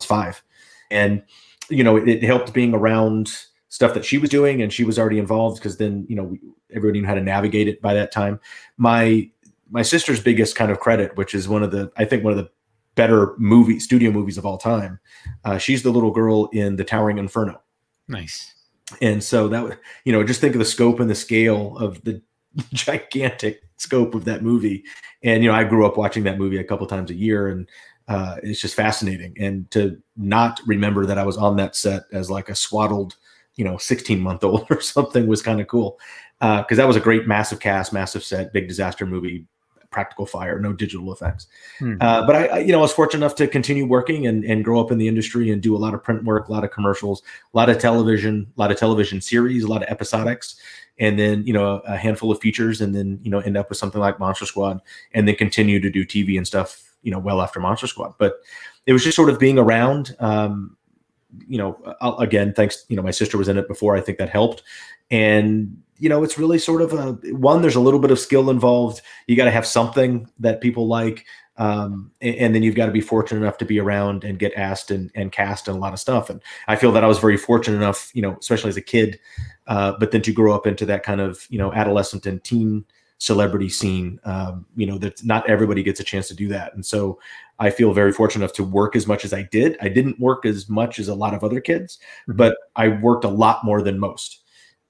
5, and it helped being around stuff that she was doing, and she was already involved, because then everybody knew how to navigate it by that time. My sister's biggest kind of credit, which is one of the better studio movies of all time. She's the little girl in The Towering Inferno. Nice. And so that, just think of the scope and the scale of the gigantic scope of that movie. And, I grew up watching that movie a couple times a year, and it's just fascinating. And to not remember that I was on that set as like a swaddled, 16-month-old or something was kind of cool. Because that was a great, massive cast, massive set, big disaster movie, practical fire, no digital effects. But I was fortunate enough to continue working and grow up in the industry and do a lot of print work, a lot of commercials, a lot of television series, a lot of episodics, and then, a handful of features, and then, end up with something like Monster Squad, and then continue to do TV and stuff, well after Monster Squad. But it was just sort of being around, again, thanks, my sister was in it before. I think that helped. And, it's really sort of there's a little bit of skill involved. You got to have something that people like. And then you've got to be fortunate enough to be around and get asked and cast in a lot of stuff. And I feel that I was very fortunate enough, especially as a kid, but then to grow up into that kind of, adolescent and teen celebrity scene, that not everybody gets a chance to do that. And so I feel very fortunate enough to work as much as I did. I didn't work as much as a lot of other kids, but I worked a lot more than most.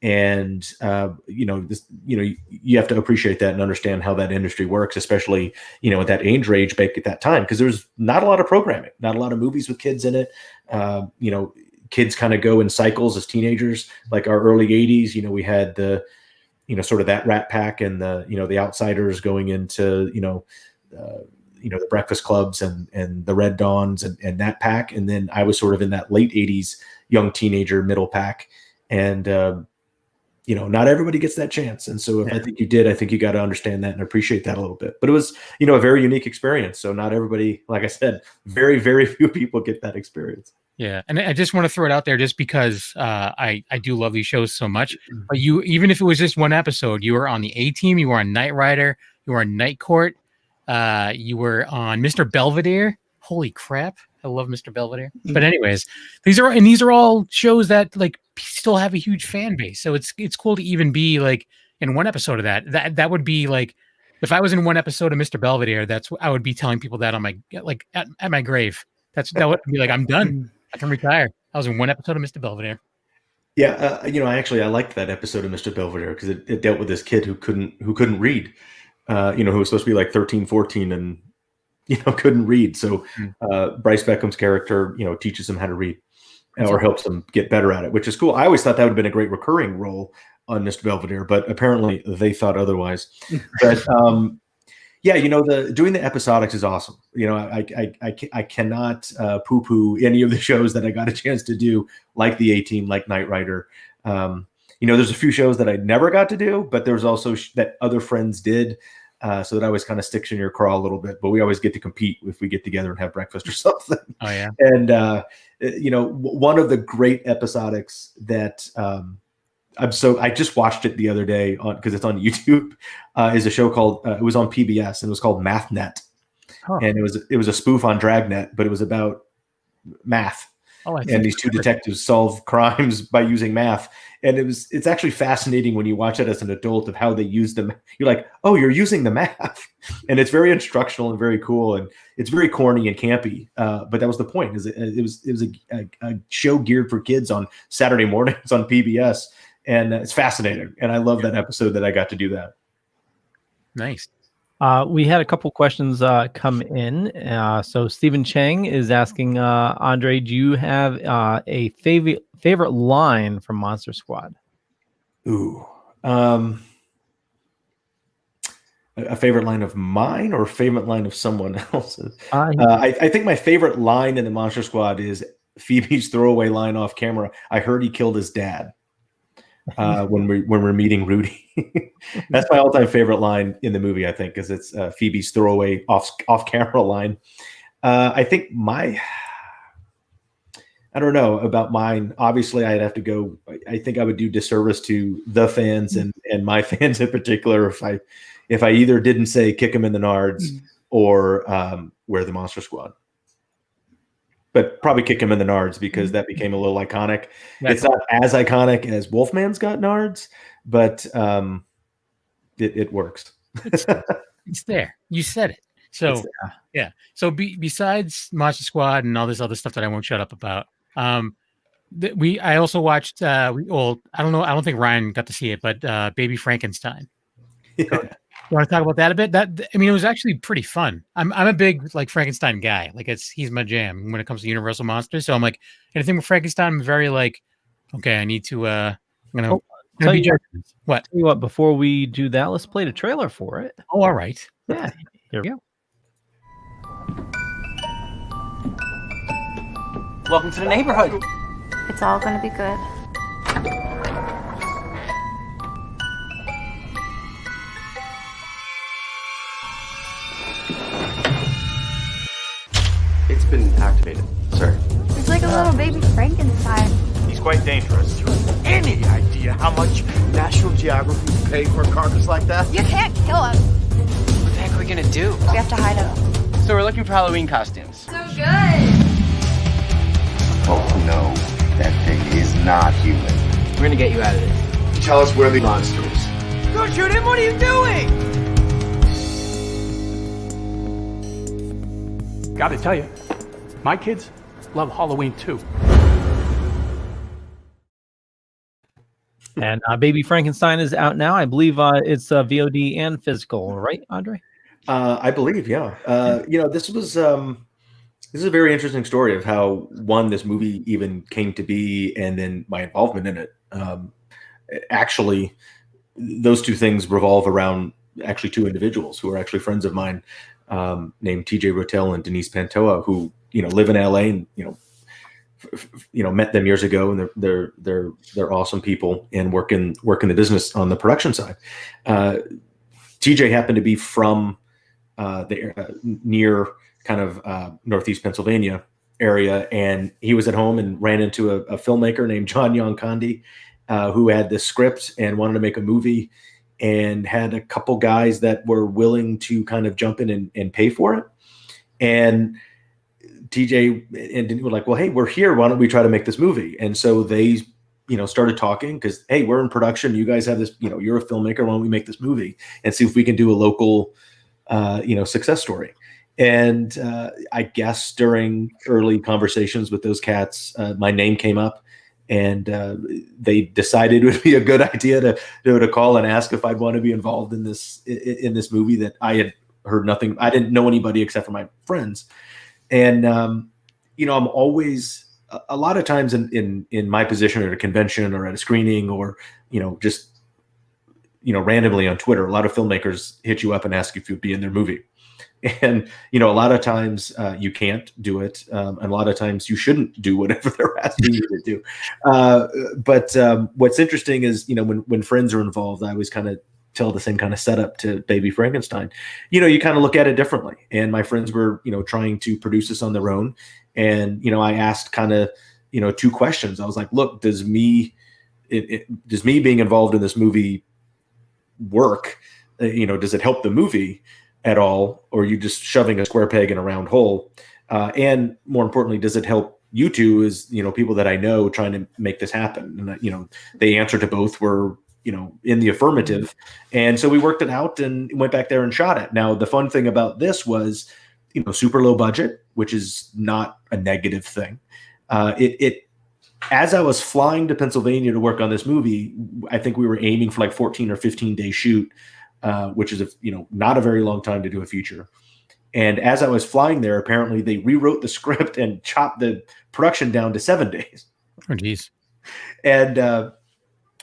And, you have to appreciate that and understand how that industry works, especially, at that age range back at that time, because there's not a lot of programming, not a lot of movies with kids in it. Kids kind of go in cycles as teenagers, like our early 80s, we had the, sort of that Rat Pack and the, the Outsiders going into, the Breakfast Clubs and the Red Dawns and that pack. And then I was sort of in that late 80s young teenager middle pack. And, not everybody gets that chance. And so if I think you did, I think you got to understand that and appreciate that a little bit. But it was, a very unique experience. So not everybody, like I said, very, very few people get that experience. Yeah. And I just want to throw it out there just because I do love these shows so much. But even if it was just one episode, you were on the A-Team, you were on Knight Rider, you were on Night Court, you were on Mr. Belvedere. Holy crap. I love Mr. Belvedere. But anyways, these are all shows that like still have a huge fan base. So it's cool to even be like in one episode of that would be like, if I was in one episode of Mr. Belvedere, I would be telling people that on my, like at my grave. That would be like, I'm done. I can retire. I was in one episode of Mr. Belvedere. Yeah, I liked that episode of Mr. Belvedere because it dealt with this kid who couldn't read, who was supposed to be like 13, 14 and, couldn't read. So Bryce Beckham's character, teaches him how to read or helps him get better at it, which is cool. I always thought that would have been a great recurring role on Mr. Belvedere, but apparently they thought otherwise. But doing the episodics is awesome. I cannot poo-poo any of the shows that I got a chance to do, like the A-Team, like Knight Rider. There's a few shows that I never got to do, but there's also that other friends did. So that always kind of sticks in your craw a little bit, but we always get to compete if we get together and have breakfast or something. Oh yeah. And, one of the great episodics that, I just watched it the other day because it's on YouTube. Is a show called it was on PBS and it was called MathNet, and it was a spoof on Dragnet, but it was about math. And these two detectives solve crimes by using math, and it's actually fascinating when you watch it as an adult of how they use them. You're like, oh, you're using the math, and it's very instructional and very cool, and it's very corny and campy. But that was the point. It was a show geared for kids on Saturday mornings on PBS. And it's fascinating. And I love that episode that I got to do that. Nice. We had a couple questions come in. So Stephen Chang is asking, Andre, do you have a favorite line from Monster Squad? Ooh. A favorite line of mine or a favorite line of someone else's? I think my favorite line in the Monster Squad is Phoebe's throwaway line off camera. I heard he killed his dad. When we're meeting Rudy. That's my all-time favorite line in the movie, I think, because it's Phoebe's throwaway off-camera line. I think I don't know about mine. Obviously, I'd have to go. I think I would do disservice to the fans and my fans in particular if I either didn't say kick him in the nards or we're the Monster Squad. But probably kick him in the nards because that became a little iconic. It's not as iconic as Wolfman's got nards, but it works. It's there. You said it. So yeah. So besides Monster Squad and all this other stuff that I won't shut up about, I also watched. I don't know. I don't think Ryan got to see it, but Baby Frankenstein. Yeah. You want to talk about that a bit? It was actually pretty fun. I'm a big Frankenstein guy. He's my jam when it comes to Universal Monsters. So I'm like, anything with Frankenstein, I'm very okay, I need to what? Tell you what, before we do that, let's play the trailer for it. Oh, all right. Yeah. Here we go. Welcome to the neighborhood. It's all gonna be good. It's been activated, sir. It's like a little baby Frankenstein. He's quite dangerous. Any idea how much National Geography would pay for a carcass like that? You can't kill him. What the heck are we gonna do? We have to hide him. So we're looking for Halloween costumes. So good. Oh no, that thing is not human. We're gonna get you out of this. Tell us where the monster is. Go shoot him! What are you doing? Gotta tell you, my kids love Halloween too. And Baby Frankenstein is out now. I believe it's VOD and physical, right, Andre? I believe, yeah. This is a very interesting story of how this movie even came to be, and then my involvement in it. Actually, those two things revolve around two individuals who are actually friends of mine, named TJ Rotel and Denise Pantoa, who live in LA and met them years ago, and they're awesome people and work in the business on the production side. TJ happened to be from near kind of Northeast Pennsylvania area, and he was at home and ran into a filmmaker named Jon YonKondy, who had the script and wanted to make a movie, and had a couple guys that were willing to kind of jump in and pay for it. And TJ and were like, well, hey, we're here. Why don't we try to make this movie? And so they, started talking because, hey, we're in production. You guys have this, you're a filmmaker. Why don't we make this movie and see if we can do a local, success story? And I guess during early conversations with those cats, my name came up. and they decided it would be a good idea to call and ask if I'd want to be involved in this movie that I had heard nothing. I didn't know anybody except for my friends, and I'm always a lot of times in my position at a convention or at a screening or just randomly on Twitter, a lot of filmmakers hit you up and ask if you'd be in their movie. And, a lot of times you can't do it. And a lot of times you shouldn't do whatever they're asking you to do. But what's interesting is, when friends are involved, I always kind of tell the same kind of setup to Baby Frankenstein. You kind of look at it differently. And my friends were, trying to produce this on their own. And, I asked kind of, 2 questions. I was like, look, does me being involved in this movie work? Does it help the movie at all, or are you just shoving a square peg in a round hole? And more importantly, does it help you two as people that I know trying to make this happen? And the answer to both were in the affirmative, and so we worked it out and went back there and shot it. Now the fun thing about this was super low budget, which is not a negative thing. As I was flying to Pennsylvania to work on this movie, I think we were aiming for like 14 or 15 day shoot, which is not a very long time to do a feature. And as I was flying there, apparently they rewrote the script and chopped the production down to 7 days. Oh, geez. And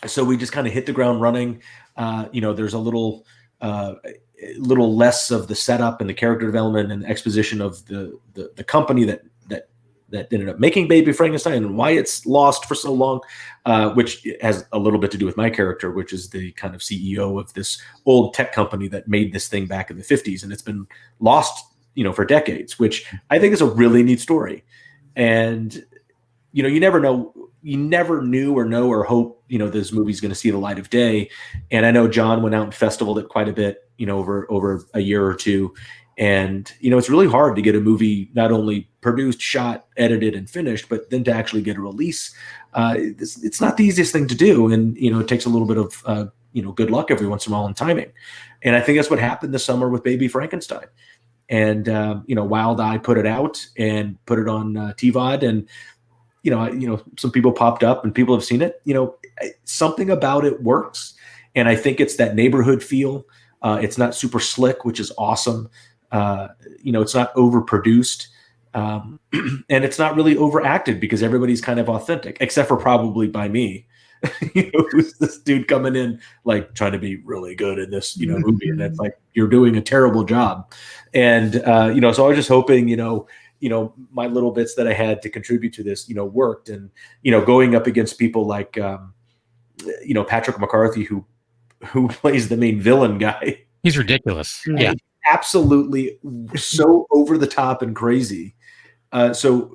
so we just kind of hit the ground running. There's a little less of the setup and the character development and exposition of the company that ended up making Baby Frankenstein and why it's lost for so long, which has a little bit to do with my character, which is the kind of CEO of this old tech company that made this thing back in the 50s. And it's been lost, for decades, which I think is a really neat story. And, you never know, you never knew or know or hope, this movie's going to see the light of day. And I know John went out and festivaled it quite a bit, over a year or two. And, it's really hard to get a movie not only produced, shot, edited, and finished, but then to actually get a release. It's not the easiest thing to do. And, it takes a little bit of, good luck every once in a while in timing. And I think that's what happened this summer with Baby Frankenstein. And, Wild Eye put it out and put it on TVOD. And, some people popped up and people have seen it. Something about it works. And I think it's that neighborhood feel. It's not super slick, which is awesome. It's not overproduced, and it's not really overacted because everybody's kind of authentic, except for probably by me. Who's this dude coming in like trying to be really good in this movie, and it's like you're doing a terrible job. And so I was just hoping my little bits that I had to contribute to this worked, and going up against people like Patrick McCarthy, who plays the main villain guy. He's ridiculous. Yeah. Absolutely so over the top and crazy. So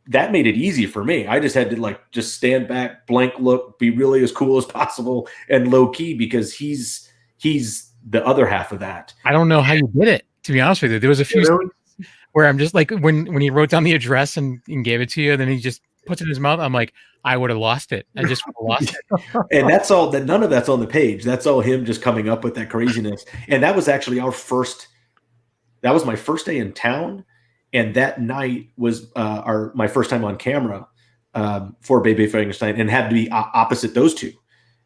that made it easy for me. I just had to just stand back, blank look, be really as cool as possible and low key because he's the other half of that. I don't know how you did it, to be honest with you. There was a few where I'm just like when he wrote down the address and gave it to you, then he just puts it in his mouth. I'm like, I would have lost it. I just would have lost it. And that's all that none of that's on the page. That's all him just coming up with that craziness. And that was actually that was my first day in town. And that night was my first time on camera for Baby Frankenstein, and had to be opposite those two.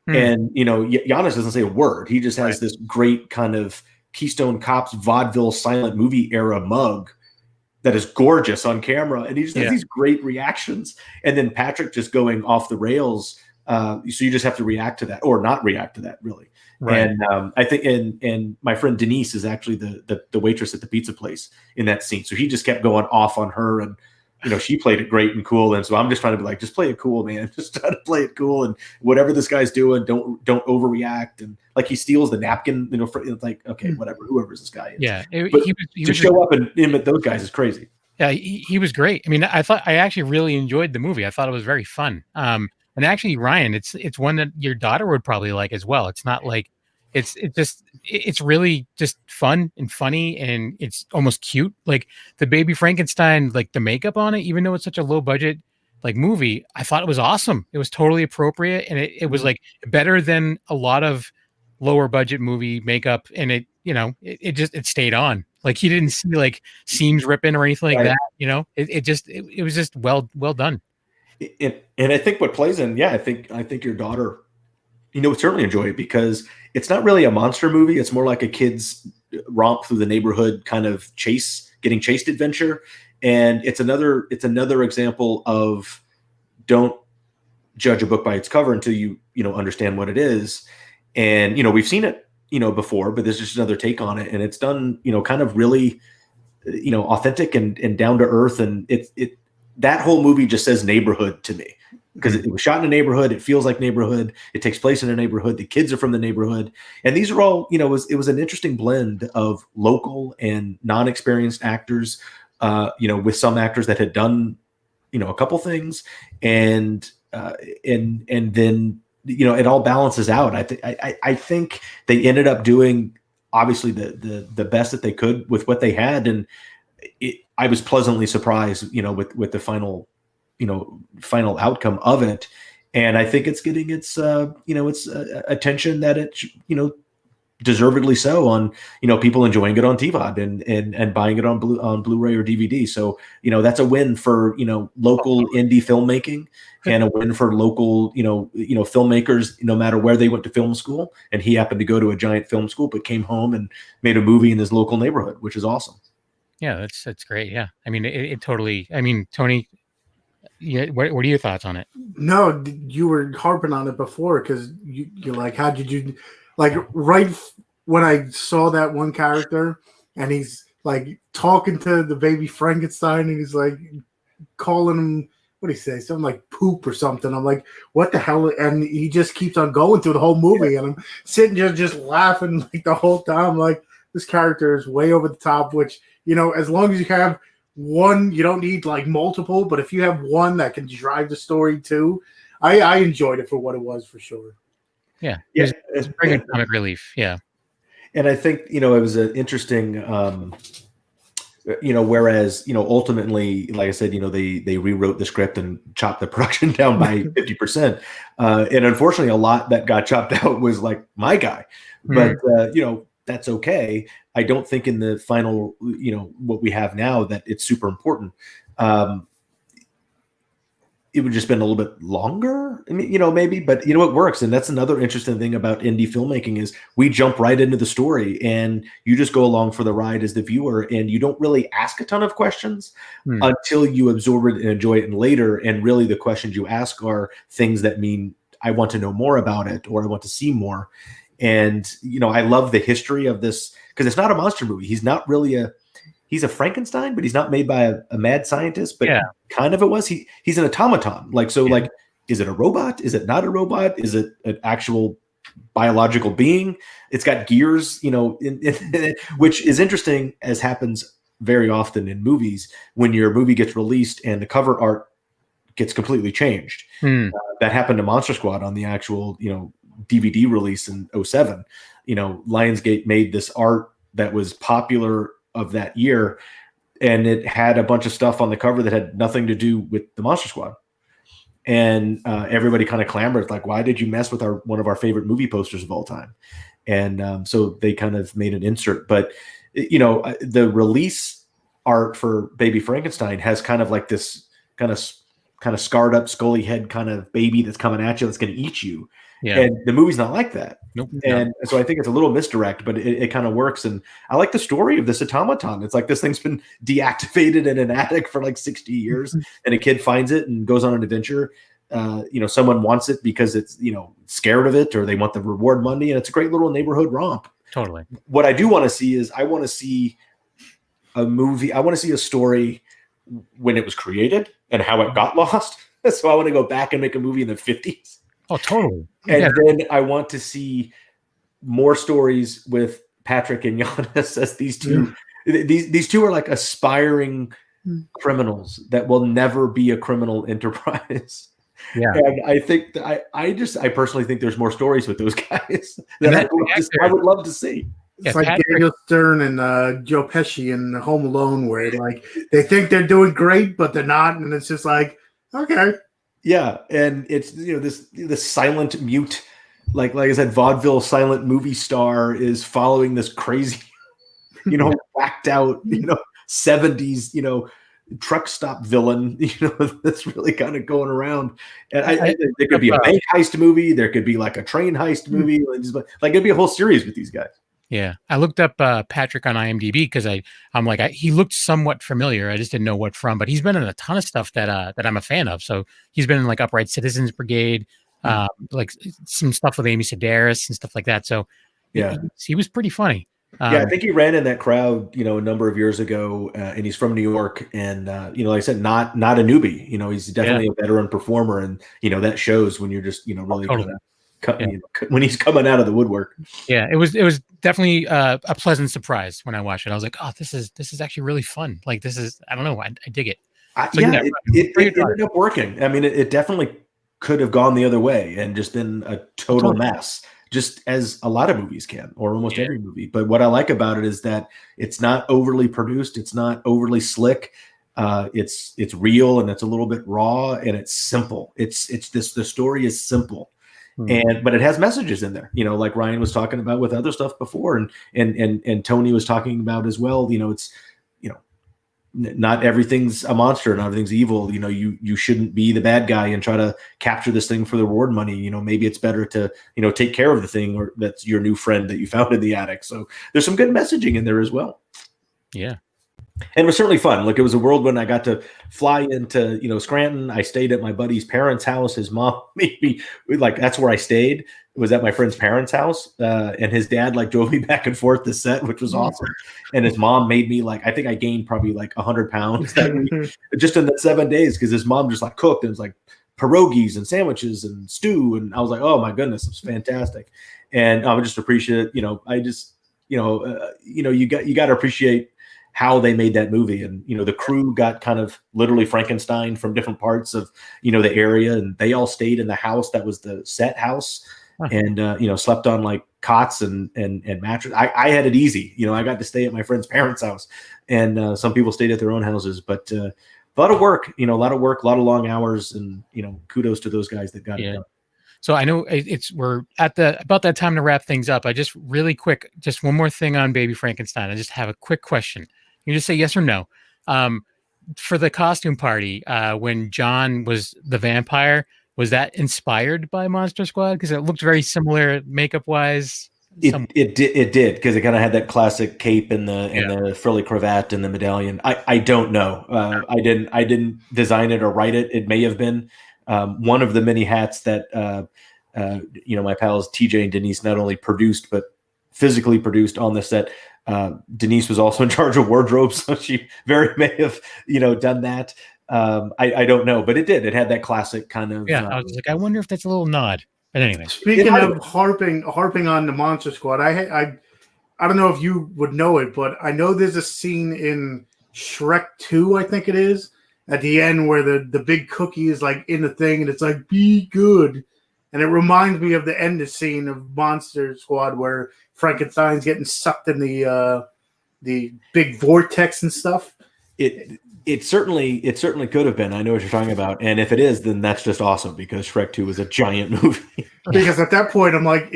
And, Giannis doesn't say a word. He just has this great kind of Keystone Cops vaudeville silent movie era mug that is gorgeous on camera. And he just has these great reactions. And then Patrick just going off the rails. So you just have to react to that or not react to that, really. Right. And I think, and my friend Denise is actually the waitress at the pizza place in that scene. So he just kept going off on her, and she played it great and cool. And so I'm just trying to be like, just play it cool, man. Just try to play it cool, and whatever this guy's doing, don't overreact. And like he steals the napkin, it's like, okay, whatever, whoever this guy is. Yeah, he was show up and imit those guys is crazy. Yeah, he was great. I mean, I actually really enjoyed the movie. I thought it was very fun. And actually, Ryan, it's one that your daughter would probably like as well. It's not like it's really just fun and funny, and it's almost cute. Like the Baby Frankenstein, like the makeup on it, even though it's such a low budget movie, I thought it was awesome. It was totally appropriate, and it was like better than a lot of lower budget movie makeup, and it stayed on. Like he didn't see like seams ripping or anything like that. It was just well done. And I think what plays in, I think your daughter, would certainly enjoy it because it's not really a monster movie. It's more like a kid's romp through the neighborhood kind of getting chased adventure. And it's another example of don't judge a book by its cover until you understand what it is. And, we've seen it, before, but there's just another take on it. And it's done, kind of really, authentic and down to earth. And that whole movie just says neighborhood to me because it was shot in a neighborhood. It feels like neighborhood. It takes place in a neighborhood. The kids are from the neighborhood. And these are all, it was an interesting blend of local and non-experienced actors, with some actors that had done, a couple things and then, it all balances out. I think they ended up doing obviously the best that they could with what they had. And I was pleasantly surprised, with the final outcome of it. And I think it's getting its attention that it, deservedly so on, people enjoying it on TVOD and buying it on Blu-ray or DVD. So, that's a win for, local indie filmmaking and a win for local, filmmakers, no matter where they went to film school. And he happened to go to a giant film school, but came home and made a movie in his local neighborhood, which is awesome. Yeah, that's great. Yeah. I mean, it totally, Tony, what are your thoughts on it? No, you were harping on it before because you're like, how did you, like, right when I saw that one character and he's like talking to the baby Frankenstein and he's like calling him, what do you say? Something like poop or something. I'm like, what the hell? And he just keeps on going through the whole movie. And I'm sitting there just laughing like the whole time. Like, this character is way over the top, which, as long as you have one, you don't need like multiple, but if you have one that can drive the story too, I enjoyed it for what it was for sure. Yeah. It's very good comic relief. Yeah. And I think, it was an interesting, whereas, ultimately, like I said, they rewrote the script and chopped the production down by 50%. And unfortunately, a lot that got chopped out was like my guy. But, that's okay. I don't think in the final, what we have now that it's super important. It would just been a little bit longer, maybe, but it works. And that's another interesting thing about indie filmmaking is we jump right into the story and you just go along for the ride as the viewer and you don't really ask a ton of questions until you absorb it and enjoy it. And later, and really the questions you ask are things that mean, I want to know more about it or I want to see more. And, I love the history of this because it's not a monster movie. He's not really he's a Frankenstein, but he's not made by a mad scientist, but kind of it was. He's an automaton. Like, is it a robot? Is it not a robot? Is it an actual biological being? It's got gears, which is interesting, as happens very often in movies when your movie gets released and the cover art gets completely changed. That happened to Monster Squad on the actual, DVD release in 2007. Lionsgate made this art that was popular of that year, and it had a bunch of stuff on the cover that had nothing to do with the Monster Squad. And everybody kind of clamored, like, why did you mess with one of our favorite movie posters of all time? And so they kind of made an insert. But, the release art for Baby Frankenstein has kind of like this kind of scarred up, scully head kind of baby that's coming at you that's going to eat you. Yeah. And the movie's not like that. Nope. And so I think it's a little misdirect, but it kind of works. And I like the story of this automaton. It's like this thing's been deactivated in an attic for like 60 years and a kid finds it and goes on an adventure. Someone wants it because it's, scared of it or they want the reward money. And it's a great little neighborhood romp. Totally. What I do want to see is I want to see a movie. I want to see a story when it was created and how it got lost. So I want to go back and make a movie in the 50s. Oh, totally. And then I want to see more stories with Patrick and Giannis as these two. These two are like aspiring criminals that will never be a criminal enterprise. Yeah. And I think that I personally think there's more stories with those guys that I would love to see. It's like Daniel Stern and Joe Pesci in Home Alone, where like they think they're doing great, but they're not, and it's just like, okay. Yeah, and it's this silent mute, like I said, vaudeville silent movie star is following this crazy, whacked out, 70s, truck stop villain, that's really kind of going around. And there could be a bank heist movie. There could be like a train heist movie. Like it'd be a whole series with these guys. Yeah, I looked up Patrick on IMDb because I'm like he looked somewhat familiar. I just didn't know what from, but he's been in a ton of stuff that I'm a fan of. So he's been in like Upright Citizens Brigade, like some stuff with Amy Sedaris and stuff like that. So yeah, he was pretty funny. I think he ran in that crowd, a number of years ago, and he's from New York, and like I said, not a newbie. He's definitely a veteran performer, and that shows when you're just really totally. When he's coming out of the woodwork. Yeah, it was definitely a pleasant surprise when I watched it. I was like, oh, this is actually really fun. Like I don't know, I dig it. It ended up working. I mean, it definitely could have gone the other way and just been a total mess, just as a lot of movies can, or almost every movie. But what I like about it is that it's not overly produced. It's not overly slick. It's real, and it's a little bit raw, and it's simple. The story is simple. But it has messages in there, like Ryan was talking about with other stuff before, and Tony was talking about as well. It's not everything's a monster, not everything's evil. You shouldn't be the bad guy and try to capture this thing for the reward money. Maybe it's better to take care of the thing, or that's your new friend that you found in the attic. So there's some good messaging in there as well. Yeah. And it was certainly fun. Like, it was a world when I got to fly into, Scranton. I stayed at my buddy's parents' house. His mom made me, that's where I stayed. It was at my friend's parents' house. And his dad drove me back and forth to set, which was awesome. And his mom made me I think I gained probably 100 pounds that week, just in the 7 days, because his mom just cooked. And it was pierogies and sandwiches and stew. And I was like, oh my goodness, it's fantastic. And I would just appreciate it. You got to appreciate how they made that movie. And the crew got kind of literally Frankenstein from different parts of the area, and they all stayed in the house that was the set house, and slept on cots and mattress. I had it easy. I got to stay at my friend's parents' house, and some people stayed at their own houses. But a lot of work, a lot of long hours, and kudos to those guys that got it done. So I know we're at about that time to wrap things up. I just really quick, just one more thing on Baby Frankenstein. I just have a quick question. You just say yes or no. For the costume party, when John was the vampire, was that inspired by Monster Squad? Because it looked very similar makeup wise. It did, because it kind of had that classic cape and the frilly cravat and the medallion. I don't know. I didn't design it or write it. It may have been one of the many hats that my pals TJ and Denise not only produced but physically produced on the set. Denise was also in charge of wardrobe, so she very may have done that. I don't know, but it did. It had that classic kind of. Yeah, I was I wonder if that's a little nod. But anyway, speaking of harping on the Monster Squad, I don't know if you would know it, but I know there's a scene in Shrek 2, I think it is, at the end where the big cookie is in the thing, and it's be good. And it reminds me of the end scene of Monster Squad where Frankenstein's getting sucked in the big vortex and stuff. It certainly could have been. I know what you're talking about, and if it is, then that's just awesome, because Shrek 2 is a giant movie. Because at that point, I'm like,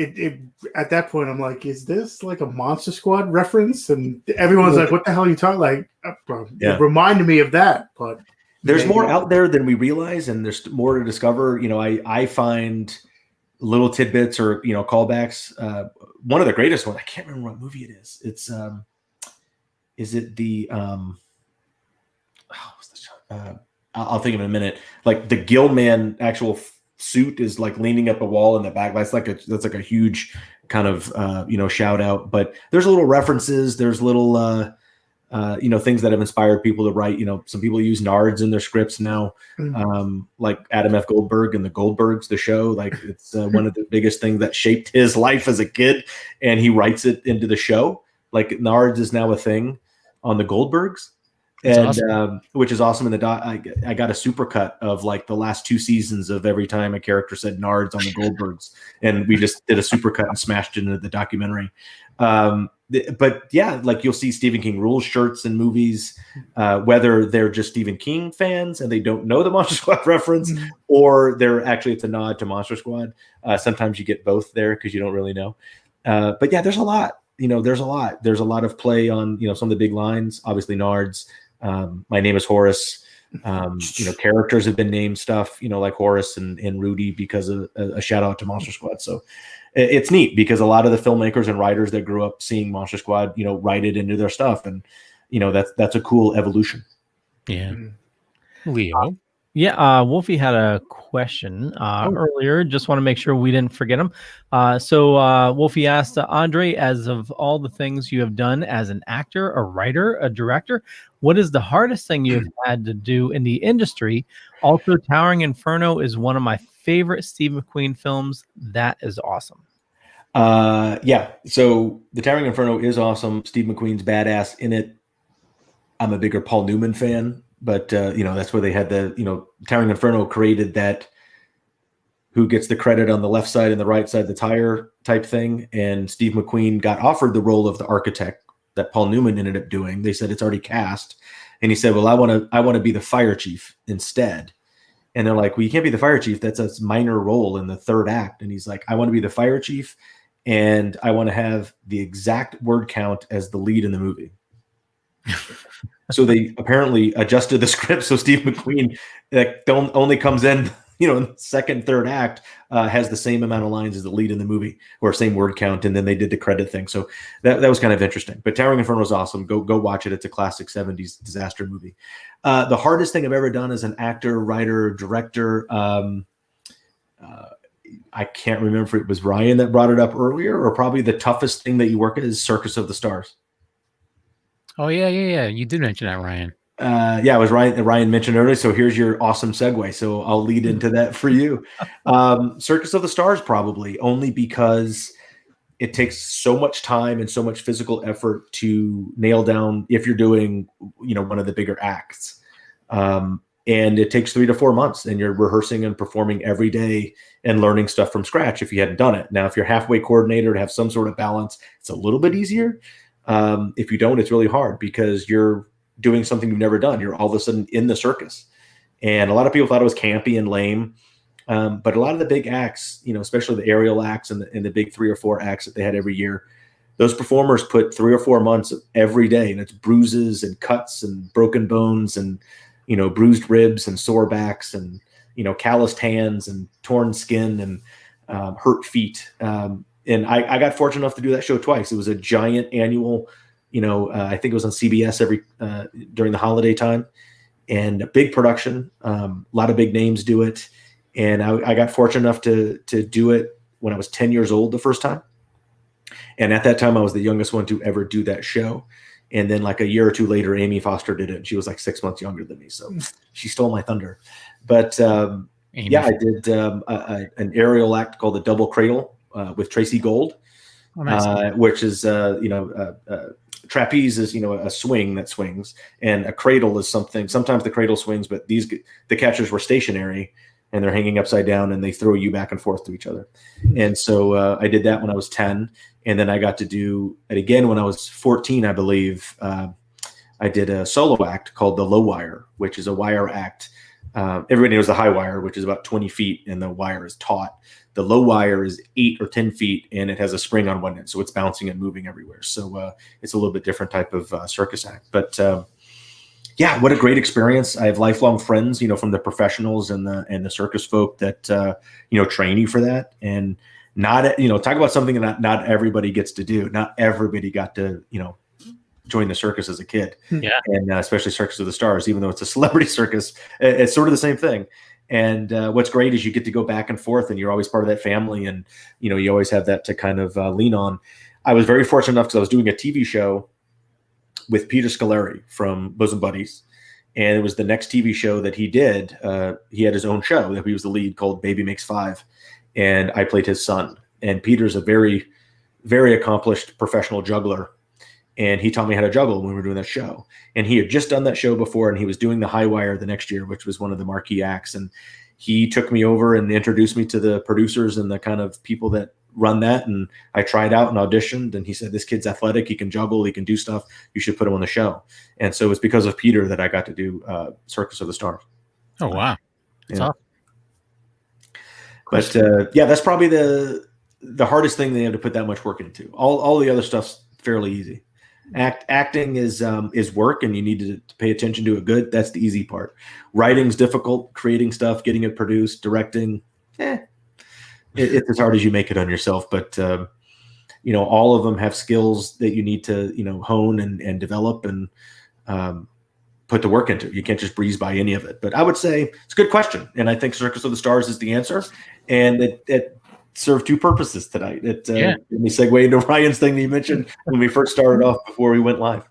is this a Monster Squad reference? And everyone's like, what the hell are you talking? It reminded me of that, but there's more out there than we realize, and there's more to discover. I find little tidbits or callbacks. One of the greatest ones, I can't remember what movie it is. It's is it the I'll think of it in a minute. The Gilman actual suit is leaning up a wall in the back. That's a huge kind of shout out. But there's little references. There's little things that have inspired people to write. Some people use Nards in their scripts now, like Adam F. Goldberg and the Goldbergs, the show. It's one of the biggest things that shaped his life as a kid, and he writes it into the show. Nards is now a thing on the Goldbergs. And awesome. Which is awesome. In the I got a supercut of the last 2 seasons of every time a character said Nards on the Goldbergs, and we just did a supercut and smashed it into the documentary. But yeah, you'll see Stephen King rules shirts in movies, whether they're just Stephen King fans and they don't know the Monster Squad reference, or it's a nod to Monster Squad. Sometimes you get both there because you don't really know. But yeah, there's a lot. There's a lot of play on some of the big lines. Obviously, Nards. My Name is Horace. Characters have been named stuff, like Horace and Rudy because of a shout out to Monster Squad. So it's neat because a lot of the filmmakers and writers that grew up seeing Monster Squad, write it into their stuff. And, that's a cool evolution. Yeah. Leo. Yeah, Wolfie had a question earlier. Just want to make sure we didn't forget him. So Wolfie asked, Andre, as of all the things you have done as an actor, a writer, a director, what is the hardest thing you've had to do in the industry? Also, Towering Inferno is one of my favorite Steve McQueen films. That is awesome. Yeah, so the Towering Inferno is awesome. Steve McQueen's badass in it. I'm a bigger Paul Newman fan. But, that's where they had Towering Inferno created that who gets the credit on the left side and the right side, the tire type thing. And Steve McQueen got offered the role of the architect that Paul Newman ended up doing. They said it's already cast. And he said, well, I want to be the fire chief instead. And they're like, well, you can't be the fire chief. That's a minor role in the third act. And he's like, I want to be the fire chief. And I want to have the exact word count as the lead in the movie. So they apparently adjusted the script so Steve McQueen only comes in, in the second, third act, has the same amount of lines as the lead in the movie or same word count, and then they did the credit thing. So that was kind of interesting. But Towering Inferno is awesome. Go watch it. It's a classic 70s disaster movie. The hardest thing I've ever done as an actor, writer, director, I can't remember if it was Ryan that brought it up earlier, or probably the toughest thing that you work at is Circus of the Stars. Oh, yeah. You did mention that, Ryan. Yeah, it was Ryan mentioned earlier. So here's your awesome segue. So I'll lead into that for you. Circus of the Stars, probably only because it takes so much time and so much physical effort to nail down if you're doing, one of the bigger acts. And it takes 3 to 4 months, and you're rehearsing and performing every day and learning stuff from scratch if you hadn't done it. Now, if you're halfway coordinator to have some sort of balance, it's a little bit easier. If you don't, it's really hard because you're doing something you've never done. You're all of a sudden in the circus. And a lot of people thought it was campy and lame. But a lot of the big acts, especially the aerial acts and the big 3 or 4 acts that they had every year, those performers put 3 or 4 months every day, and it's bruises and cuts and broken bones and, bruised ribs and sore backs and, calloused hands and torn skin and hurt feet. And I got fortunate enough to do that show twice. It was a giant annual, I think it was on CBS during the holiday time, and a big production. A lot of big names do it. And I got fortunate enough to do it when I was 10 years old the first time. And at that time, I was the youngest one to ever do that show. And then like a year or two later, Amy Foster did it. And she was like 6 months younger than me. So she stole my thunder. But I did an aerial act called the Double Cradle. With Tracy Gold, which is, trapeze is, a swing that swings, and a cradle is something. Sometimes the cradle swings, but the catchers were stationary and they're hanging upside down and they throw you back and forth to each other. And so I did that when I was 10, and then I got to do it again when I was 14, I believe. I did a solo act called the Low Wire, which is a wire act. Everybody knows the high wire, which is about 20 feet, and the wire is taut. The low wire is 8 or 10 feet, and it has a spring on one end, so it's bouncing and moving everywhere. So it's a little bit different type of circus act. But what a great experience! I have lifelong friends, from the professionals and the circus folk that train you for that. And not talk about something that not everybody gets to do. Not everybody got to join the circus as a kid. Yeah, and especially Circus of the Stars, even though it's a celebrity circus, it's sort of the same thing. And what's great is you get to go back and forth, and you're always part of that family, and you always have that to kind of lean on. I was very fortunate enough because I was doing a TV show with Peter Scolari from Bosom Buddies, and it was the next TV show that he did. He had his own show that he was the lead called Baby Makes 5, and I played his son. And Peter's a very, very accomplished professional juggler. And he taught me how to juggle when we were doing that show. And he had just done that show before, and he was doing the High Wire the next year, which was one of the marquee acts. And he took me over and introduced me to the producers and the kind of people that run that. And I tried out and auditioned, and he said, this kid's athletic. He can juggle. He can do stuff. You should put him on the show. And so it's because of Peter that I got to do Circus of the Stars. Oh, wow. That's awesome. But that's probably the hardest thing they had to put that much work into. All the other stuff's fairly easy. Acting is work, and you need to pay attention to it good. That's the easy part. Writing's difficult. Creating stuff, getting it produced, directing, it's as hard as you make it on yourself. But all of them have skills that you need to hone and develop and put the work into. You can't just breeze by any of it. But I would say it's a good question, and I think Circus of the Stars is the answer, and it served two purposes tonight. Let me segue into Ryan's thing that you mentioned when we first started off before we went live.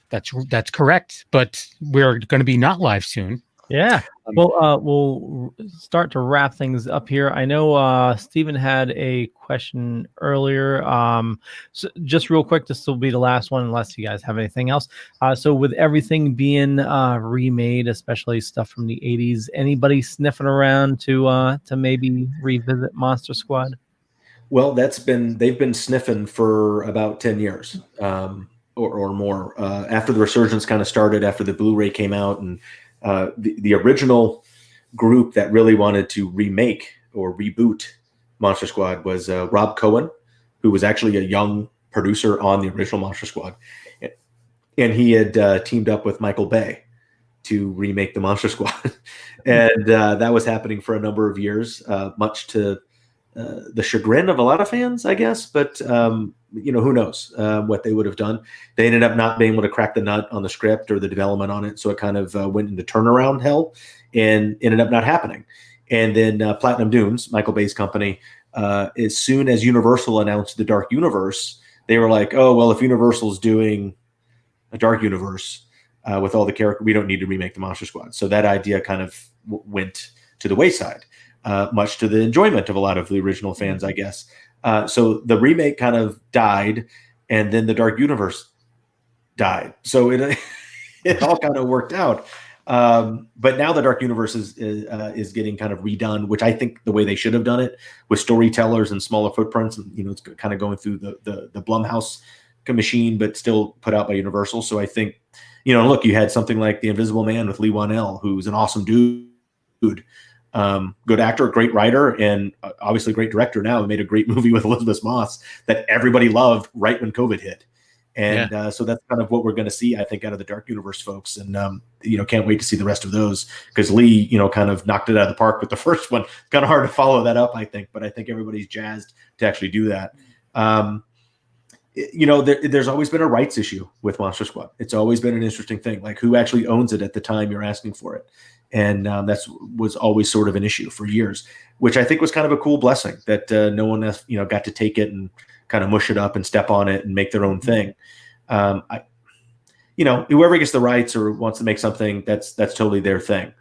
That's correct, but we're going to be not live soon. Yeah. Well, we'll start to wrap things up here. I know Stephen had a question earlier. So just real quick, this will be the last one unless you guys have anything else. So with everything being remade, especially stuff from the 80s, anybody sniffing around to maybe revisit Monster Squad? Well, they've been sniffing for about 10 years or more. After the resurgence kind of started, after the Blu-ray came out, and the original group that really wanted to remake or reboot Monster Squad was Rob Cohen, who was actually a young producer on the original Monster Squad. And he had teamed up with Michael Bay to remake the Monster Squad. And that was happening for a number of years, much to the chagrin of a lot of fans, I guess. But, who knows what they would have done. They ended up not being able to crack the nut on the script or the development on it. So it kind of went into turnaround hell and ended up not happening. And then Platinum Dunes, Michael Bay's company, as soon as Universal announced the Dark Universe, they were like, oh, well, if Universal's doing a Dark Universe with all the characters, we don't need to remake the Monster Squad. So that idea kind of went to the wayside, much to the enjoyment of a lot of the original fans, I guess. So the remake kind of died, and then the Dark Universe died. So it all kind of worked out. But now the Dark Universe is getting kind of redone, which I think the way they should have done it, with storytellers and smaller footprints. And, it's kind of going through the Blumhouse machine, but still put out by Universal. So I think, look, you had something like The Invisible Man with Lee Wanell, who's an awesome dude. Good actor, great writer, and obviously great director now. He made a great movie with Elizabeth Moss that everybody loved right when COVID hit. And so that's kind of what we're going to see, I think, out of the Dark Universe folks. And, can't wait to see the rest of those, because Lee, kind of knocked it out of the park with the first one. Kind of hard to follow that up, I think, but I think everybody's jazzed to actually do that. There's always been a rights issue with Monster Squad. It's always been an interesting thing, like who actually owns it at the time you're asking for it. And was always sort of an issue for years, which I think was kind of a cool blessing that no one else, got to take it and kind of mush it up and step on it and make their own thing. Whoever gets the rights or wants to make something, that's totally their thing.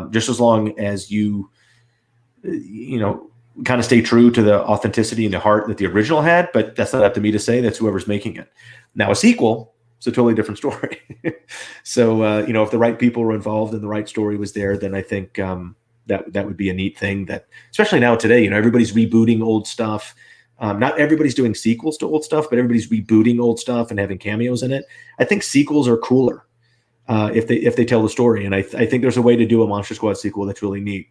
Just as long as you kind of stay true to the authenticity and the heart that the original had, but that's not up to me to say. That's whoever's making it. Now a sequel, it's a totally different story. So, if the right people were involved and the right story was there, then I think that would be a neat thing, that especially now today, everybody's rebooting old stuff. Not everybody's doing sequels to old stuff, but everybody's rebooting old stuff and having cameos in it. I think sequels are cooler if they tell the story. And I think there's a way to do a Monster Squad sequel that's really neat.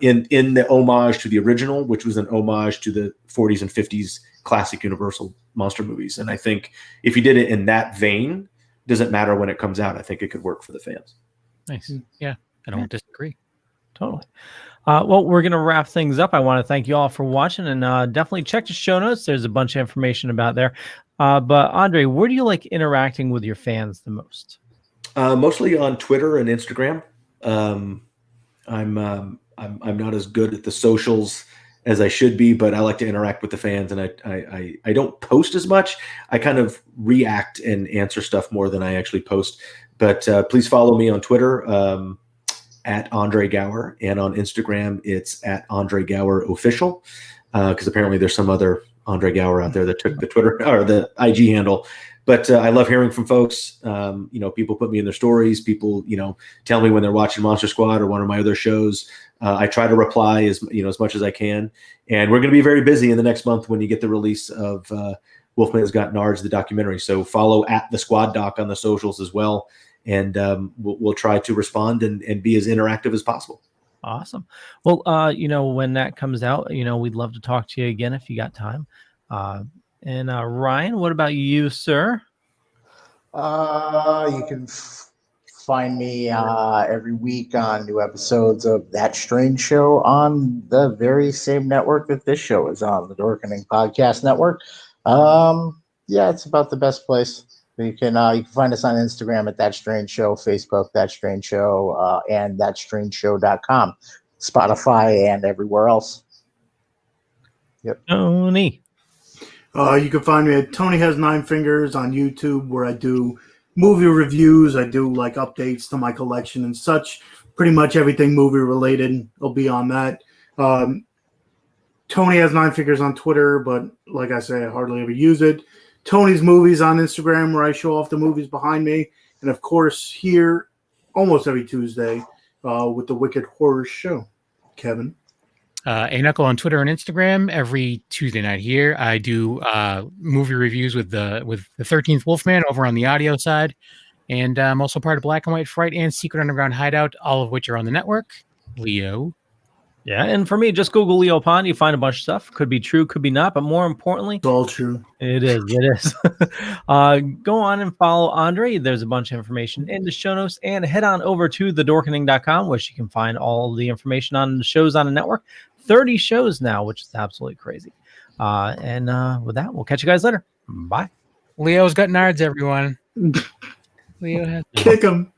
In the homage to the original, which was an homage to the 40s and 50s classic Universal monster movies. And I think if you did it in that vein, doesn't matter when it comes out. I think it could work for the fans. Nice. Yeah, I don't disagree. Totally. Well, we're going to wrap things up. I want to thank you all for watching, and definitely check the show notes. There's a bunch of information about there. But Andre, where do you like interacting with your fans the most? Mostly on Twitter and Instagram. I'm not as good at the socials as I should be, but I like to interact with the fans, and I don't post as much. I kind of react and answer stuff more than I actually post. But please follow me on Twitter at Andre Gower, and on Instagram it's at Andre Gower Official, because apparently there's some other Andre Gower out there that took the Twitter or the IG handle. But I love hearing from folks. People put me in their stories. People, tell me when they're watching Monster Squad or one of my other shows. I try to reply as much as I can. And we're going to be very busy in the next month when you get the release of Wolfman Has Got Nards, the documentary. So follow at the Squad Doc on the socials as well. And we'll try to respond and be as interactive as possible. Awesome. Well, when that comes out, we'd love to talk to you again if you got time. And Ryan, what about you, sir? You can find me every week on new episodes of That Strange Show on the very same network that this show is on, the Dorkening Podcast Network. Yeah, it's about the best place. You can find us on Instagram at That Strange Show, Facebook That Strange Show, and thatstrangeshow.com, Spotify, and everywhere else. Yep. Tony. You can find me at Tony Has Nine Fingers on YouTube, where I do movie reviews. I do like updates to my collection and such. Pretty much everything movie related will be on that. Tony Has Nine Fingers on Twitter, but like I say, I hardly ever use it. Tony's Movies on Instagram, where I show off the movies behind me. And of course, here almost every Tuesday with the Wicked Horror Show. Kevin. A Knuckle on Twitter and Instagram every Tuesday night here. I do movie reviews with the 13th Wolfman over on the audio side. And I'm also part of Black and White Fright and Secret Underground Hideout, all of which are on the network. Leo. Yeah, and for me, just Google Leo Pond. You find a bunch of stuff. Could be true, could be not, but more importantly, it's all true. It is. Go on and follow Andre. There's a bunch of information in the show notes, and head on over to thedorkening.com, which you can find all the information on the shows on the network. 30 shows now, which is absolutely crazy. And with that, we'll catch you guys later. Bye. Leo's got nards, everyone. Leo has kick him.